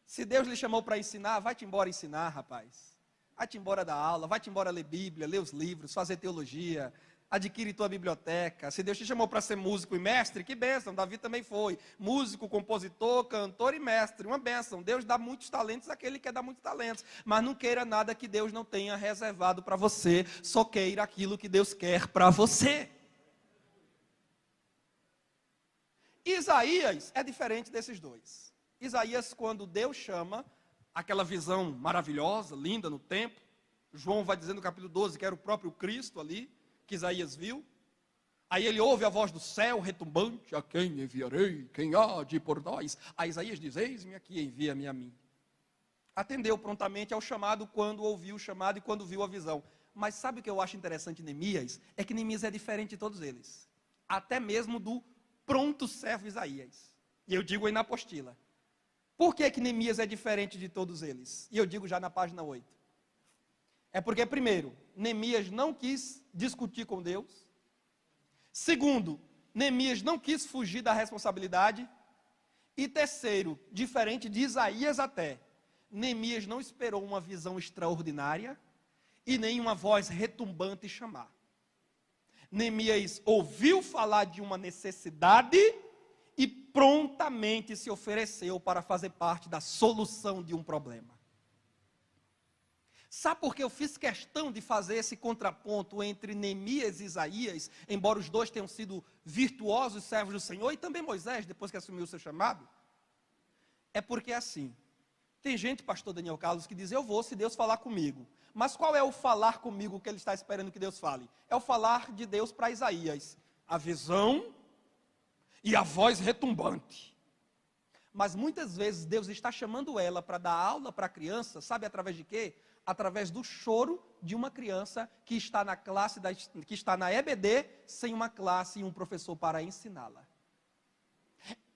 Se Deus lhe chamou para ensinar, vai-te embora ensinar, rapaz. Vai-te embora dar aula, vai-te embora ler Bíblia, ler os livros, fazer teologia, adquire tua biblioteca. Se Deus te chamou para ser músico e mestre, que bênção, Davi também foi. Músico, compositor, cantor e mestre, uma bênção. Deus dá muitos talentos àquele que quer dar muitos talentos. Mas não queira nada que Deus não tenha reservado para você, só queira aquilo que Deus quer para você. Isaías é diferente desses dois. Isaías, quando Deus chama, aquela visão maravilhosa, linda no templo, João vai dizer no capítulo 12 que era o próprio Cristo ali, que Isaías viu. Aí ele ouve a voz do céu retumbante, a quem enviarei, quem há de ir por nós? A Isaías diz, eis-me aqui, envia-me a mim. Atendeu prontamente ao chamado quando ouviu o chamado e quando viu a visão. Mas sabe o que eu acho interessante em Neemias? É que Neemias é diferente de todos eles. Até mesmo do pronto servo Isaías. E eu digo aí na apostila. Por que Neemias é diferente de todos eles? E eu digo já na página 8. É porque, primeiro, Neemias não quis discutir com Deus. Segundo, Neemias não quis fugir da responsabilidade. E terceiro, diferente de Isaías até, Neemias não esperou uma visão extraordinária e nem uma voz retumbante chamar. Neemias ouviu falar de uma necessidade e prontamente se ofereceu para fazer parte da solução de um problema. Sabe por que eu fiz questão de fazer esse contraponto entre Neemias e Isaías, embora os dois tenham sido virtuosos servos do Senhor, e também Moisés, depois que assumiu o seu chamado? É porque é assim, tem gente, pastor Daniel Carlos, que diz, eu vou se Deus falar comigo. Mas qual é o falar comigo que ele está esperando que Deus fale? É o falar de Deus para Isaías. A visão e a voz retumbante. Mas muitas vezes Deus está chamando ela para dar aula para a criança, sabe através de quê? Através do choro de uma criança que está na classe, que está na EBD, sem uma classe e um professor para ensiná-la.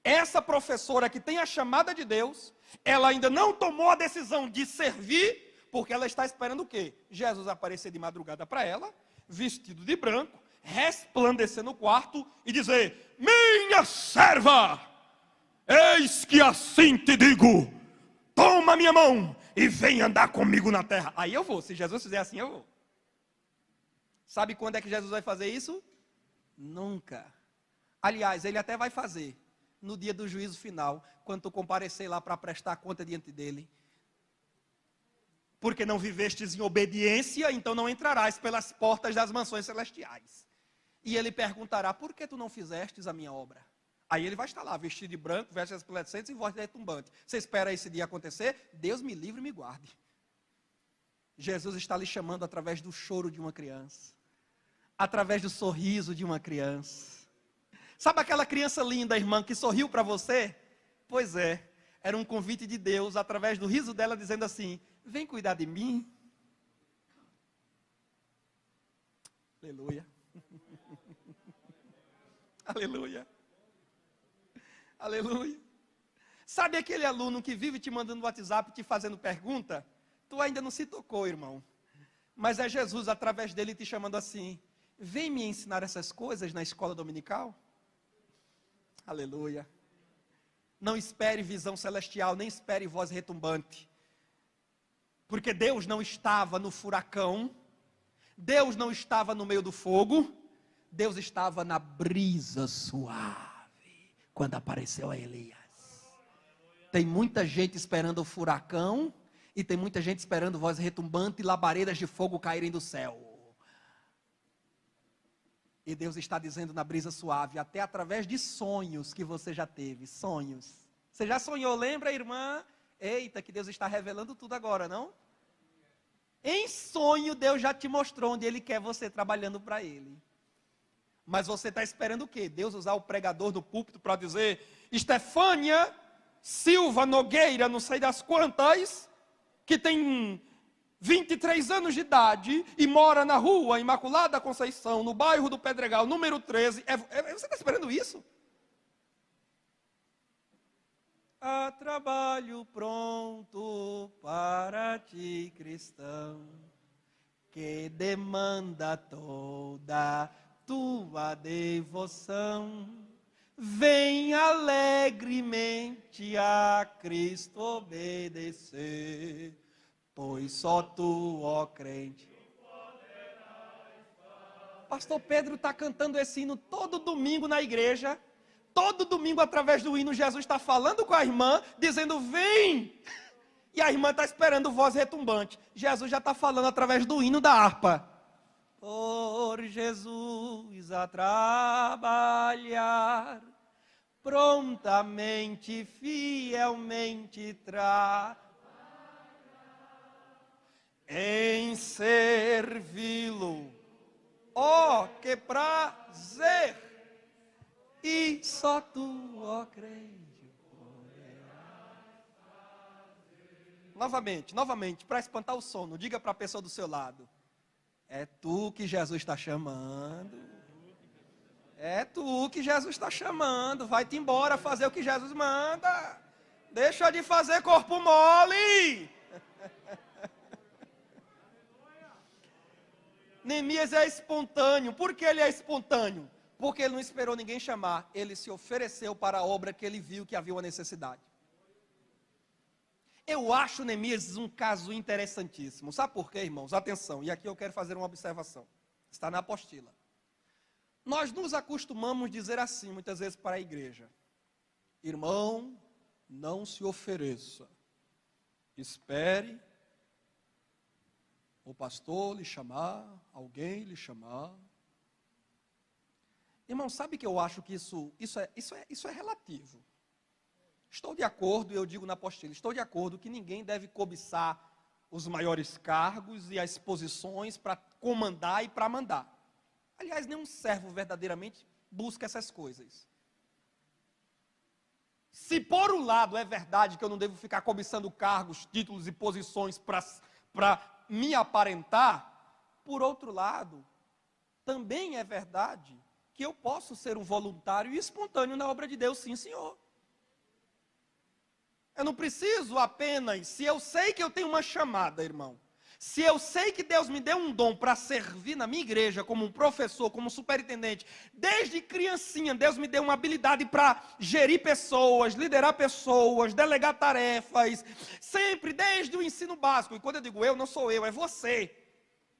Essa professora que tem a chamada de Deus, ela ainda não tomou a decisão de servir, porque ela está esperando o quê? Jesus aparecer de madrugada para ela, vestido de branco, resplandecer no quarto e dizer, minha serva, eis que assim te digo, toma minha mão e vem andar comigo na terra. Aí eu vou, se Jesus fizer assim eu vou. Sabe quando é que Jesus vai fazer isso? Nunca. Aliás, ele até vai fazer no dia do juízo final, quando tu comparecer lá para prestar conta diante dele. Porque não vivestes em obediência, então não entrarás pelas portas das mansões celestiais. E ele perguntará, por que tu não fizestes a minha obra? Aí ele vai estar lá, vestido de branco, vestes resplandecentes e voz retumbante. Você espera esse dia acontecer? Deus me livre e me guarde. Jesus está lhe chamando através do choro de uma criança, através do sorriso de uma criança. Sabe aquela criança linda, irmã, que sorriu para você? Pois é, era um convite de Deus, através do riso dela, dizendo assim, vem cuidar de mim. Aleluia. Aleluia. Aleluia. Sabe aquele aluno que vive te mandando no WhatsApp, te fazendo pergunta? Tu ainda não se tocou, irmão. Mas é Jesus, através dele, te chamando assim, vem me ensinar essas coisas na escola dominical? Aleluia. Não espere visão celestial, nem espere voz retumbante. Porque Deus não estava no furacão, Deus não estava no meio do fogo, Deus estava na brisa suave, quando apareceu a Elias. Tem muita gente esperando o furacão, e tem muita gente esperando voz retumbante e labaredas de fogo caírem do céu. E Deus está dizendo na brisa suave, até através de sonhos que você já teve, sonhos. Você já sonhou, lembra, irmã? Eita, que Deus está revelando tudo agora, não? Em sonho, Deus já te mostrou onde Ele quer você trabalhando para Ele. Mas você está esperando o quê? Deus usar o pregador do púlpito para dizer, Estefânia Silva Nogueira, não sei das quantas, que tem 23 anos de idade e mora na rua Imaculada Conceição, no bairro do Pedregal, número 13. Você está esperando isso? Há trabalho pronto para ti, cristão, que demanda toda tua devoção. Vem alegremente a Cristo obedecer, pois só tu, ó crente. Pastor Pedro está cantando esse hino todo domingo na igreja. Todo domingo, através do hino, Jesus está falando com a irmã, dizendo, vem! E a irmã está esperando voz retumbante. Jesus já está falando através do hino da harpa. Por Jesus a trabalhar, prontamente, fielmente trabalhar, em servi-lo. Oh, que prazer! E só tu, ó crente, poderás fazer. Novamente, para espantar o sono, diga para a pessoa do seu lado. É tu que Jesus está chamando. É tu que Jesus está chamando. Vai-te embora fazer o que Jesus manda. Deixa de fazer corpo mole. Neemias é espontâneo. Por que ele é espontâneo? Porque ele não esperou ninguém chamar, ele se ofereceu para a obra que ele viu que havia uma necessidade. Eu acho Neemias um caso interessantíssimo. Sabe por quê, irmãos? Atenção, e aqui eu quero fazer uma observação. Está na apostila. Nós nos acostumamos dizer assim, muitas vezes para a igreja. Irmão, não se ofereça. Espere o pastor lhe chamar, alguém lhe chamar. Irmão, sabe que eu acho que isso é relativo. Estou de acordo, eu digo na apostila, estou de acordo que ninguém deve cobiçar os maiores cargos e as posições para comandar e para mandar. Aliás, nenhum servo verdadeiramente busca essas coisas. Se por um lado é verdade que eu não devo ficar cobiçando cargos, títulos e posições para me aparentar, por outro lado, também é verdade que eu posso ser um voluntário e espontâneo na obra de Deus, sim, senhor. Eu não preciso apenas, se eu sei que eu tenho uma chamada, irmão, se eu sei que Deus me deu um dom para servir na minha igreja, como um professor, como um superintendente, desde criancinha, Deus me deu uma habilidade para gerir pessoas, liderar pessoas, delegar tarefas, sempre, desde o ensino básico. E quando eu digo eu, não sou eu, é você.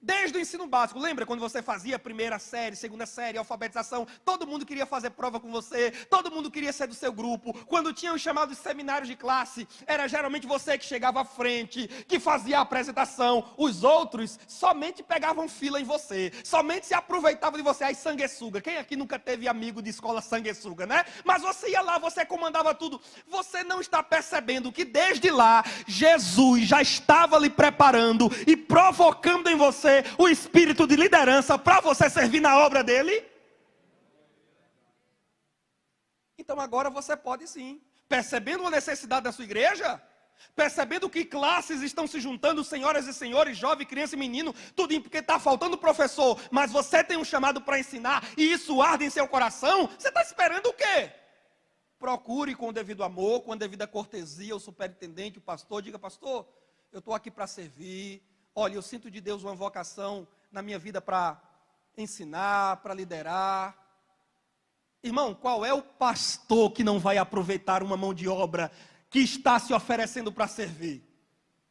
Desde o ensino básico, lembra quando você fazia primeira série, segunda série, alfabetização, todo mundo queria fazer prova com você, todo mundo queria ser do seu grupo. Quando tinha os chamados seminários de classe, era geralmente você que chegava à frente, que fazia a apresentação. Os outros somente pegavam fila em você, somente se aproveitavam de você. Aí sanguessuga, quem aqui nunca teve amigo de escola sanguessuga, né? Mas você ia lá, você comandava tudo. Você não está percebendo que desde lá, Jesus já estava lhe preparando e provocando em você o espírito de liderança para você servir na obra dele? Então agora você pode sim, percebendo a necessidade da sua igreja, percebendo que classes estão se juntando, senhoras e senhores, jovem, criança e menino, tudo porque está faltando professor, mas você tem um chamado para ensinar e isso arde em seu coração, você está esperando o quê? Procure com o devido amor, com a devida cortesia, o superintendente, o pastor, diga: pastor, eu estou aqui para servir. Olha, eu sinto de Deus uma vocação na minha vida para ensinar, para liderar. Irmão, qual é o pastor que não vai aproveitar uma mão de obra que está se oferecendo para servir?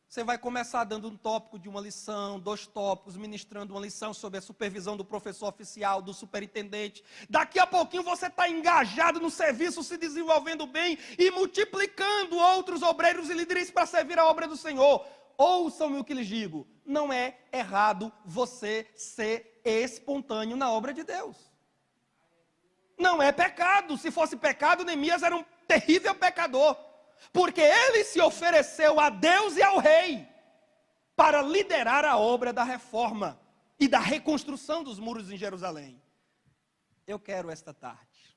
Você vai começar dando um tópico de uma lição, 2 tópicos, ministrando uma lição sob a supervisão do professor oficial, do superintendente. Daqui a pouquinho você está engajado no serviço, se desenvolvendo bem e multiplicando outros obreiros e líderes para servir a obra do Senhor. Ouçam-me o que lhes digo, não é errado você ser espontâneo na obra de Deus. Não é pecado. Se fosse pecado, Neemias era um terrível pecador. Porque ele se ofereceu a Deus e ao rei para liderar a obra da reforma e da reconstrução dos muros em Jerusalém. Eu quero esta tarde,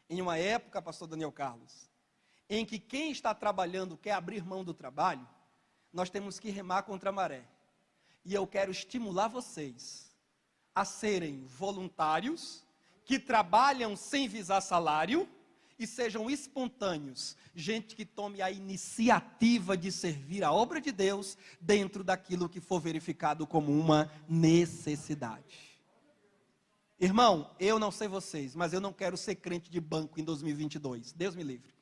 em uma época, pastor Daniel Carlos, em que quem está trabalhando quer abrir mão do trabalho, nós temos que remar contra a maré. E eu quero estimular vocês a serem voluntários, que trabalham sem visar salário, e sejam espontâneos, gente que tome a iniciativa de servir a obra de Deus, dentro daquilo que for verificado como uma necessidade. Irmão, eu não sei vocês, mas eu não quero ser crente de banco em 2022, Deus me livre.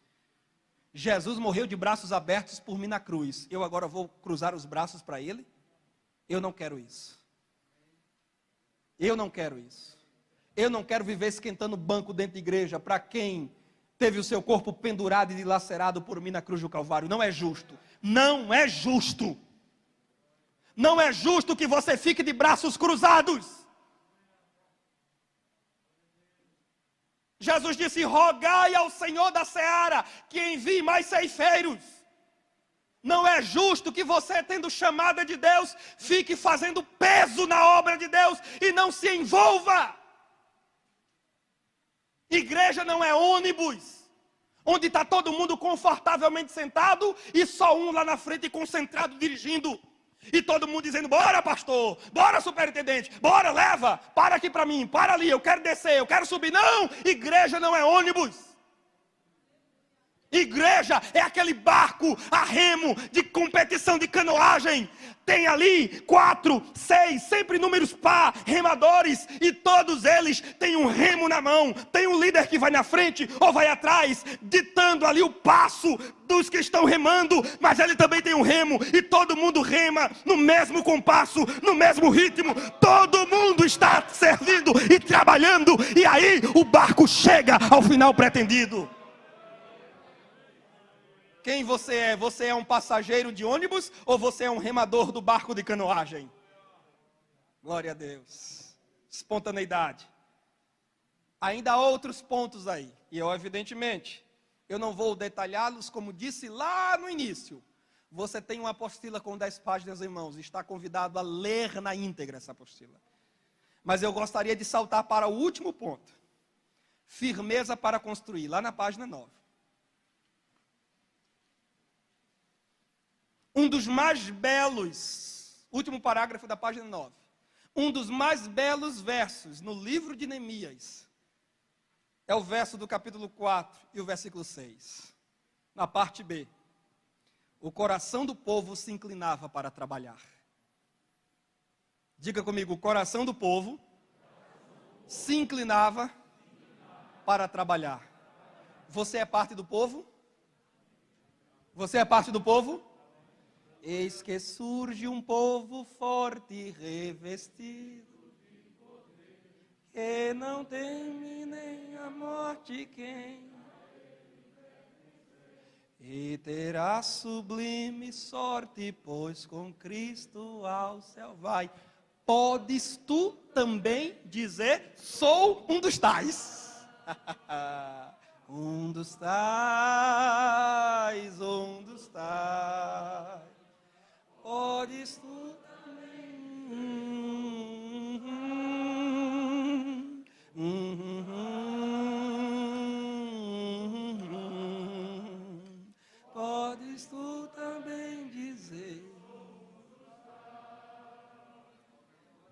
Jesus morreu de braços abertos por mim na cruz. Eu agora vou cruzar os braços para Ele? Eu não quero isso. Eu não quero isso. Eu não quero viver esquentando banco dentro de igreja para quem teve o seu corpo pendurado e dilacerado por mim na cruz do Calvário. Não é justo. Não é justo. Não é justo que você fique de braços cruzados. Jesus disse: rogai ao Senhor da seara que envie mais ceifeiros. Não é justo que você, tendo chamada de Deus, fique fazendo peso na obra de Deus e não se envolva. Igreja não é ônibus, onde está todo mundo confortavelmente sentado e só um lá na frente concentrado dirigindo. E todo mundo dizendo: bora pastor, bora superintendente, bora, leva, para aqui para mim, para ali, eu quero descer, eu quero subir. Não, igreja não é ônibus. Igreja é aquele barco a remo de competição de canoagem. Tem ali 4, 6, sempre números par, remadores, e todos eles têm um remo na mão. Tem um líder que vai na frente ou vai atrás, ditando ali o passo dos que estão remando, mas ele também tem um remo, e todo mundo rema no mesmo compasso, no mesmo ritmo. Todo mundo está servindo e trabalhando, e aí o barco chega ao final pretendido. Quem você é? Você é um passageiro de ônibus ou você é um remador do barco de canoagem? Glória a Deus. Espontaneidade. Ainda há outros pontos aí. E eu, evidentemente, eu não vou detalhá-los, como disse lá no início. Você tem uma apostila com 10 páginas em mãos. Está convidado a ler na íntegra essa apostila. Mas eu gostaria de saltar para o último ponto. Firmeza para construir. Lá na página 9. Um dos mais belos, último parágrafo da página 9. Um dos mais belos versos no livro de Neemias é o verso do capítulo 4 e o versículo 6. Na parte B. O coração do povo se inclinava para trabalhar. Diga comigo: o coração do povo se inclinava para trabalhar. Você é parte do povo? Você é parte do povo?
Eis que surge um povo forte e revestido, que não teme nem a morte quem, e terá sublime sorte, pois com Cristo ao céu vai. Podes tu também dizer, sou um dos tais. Um dos tais, um dos tais. Podes tu também. Podes tu também dizer.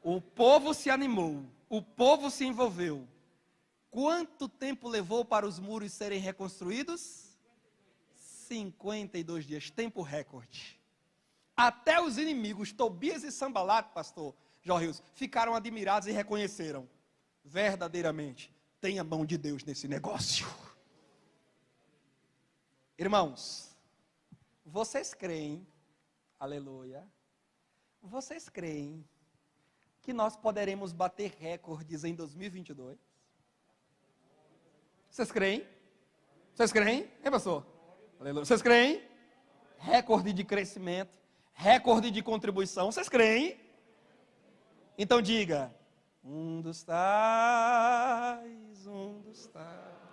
O povo se animou, o povo se envolveu. Quanto tempo levou para os muros serem reconstruídos? 52 dias, tempo recorde. Até os inimigos, Tobias e Sanbalat, pastor Jorge Wilson, ficaram admirados e reconheceram. Verdadeiramente, tem a mão de Deus nesse negócio. Irmãos, vocês creem, aleluia, vocês creem que nós poderemos bater recordes em 2022? Vocês creem? Vocês creem? Hein, pastor? Aleluia. Vocês creem? Recorde de crescimento, recorde de contribuição. Vocês creem? Então diga, um dos tais, um dos tais.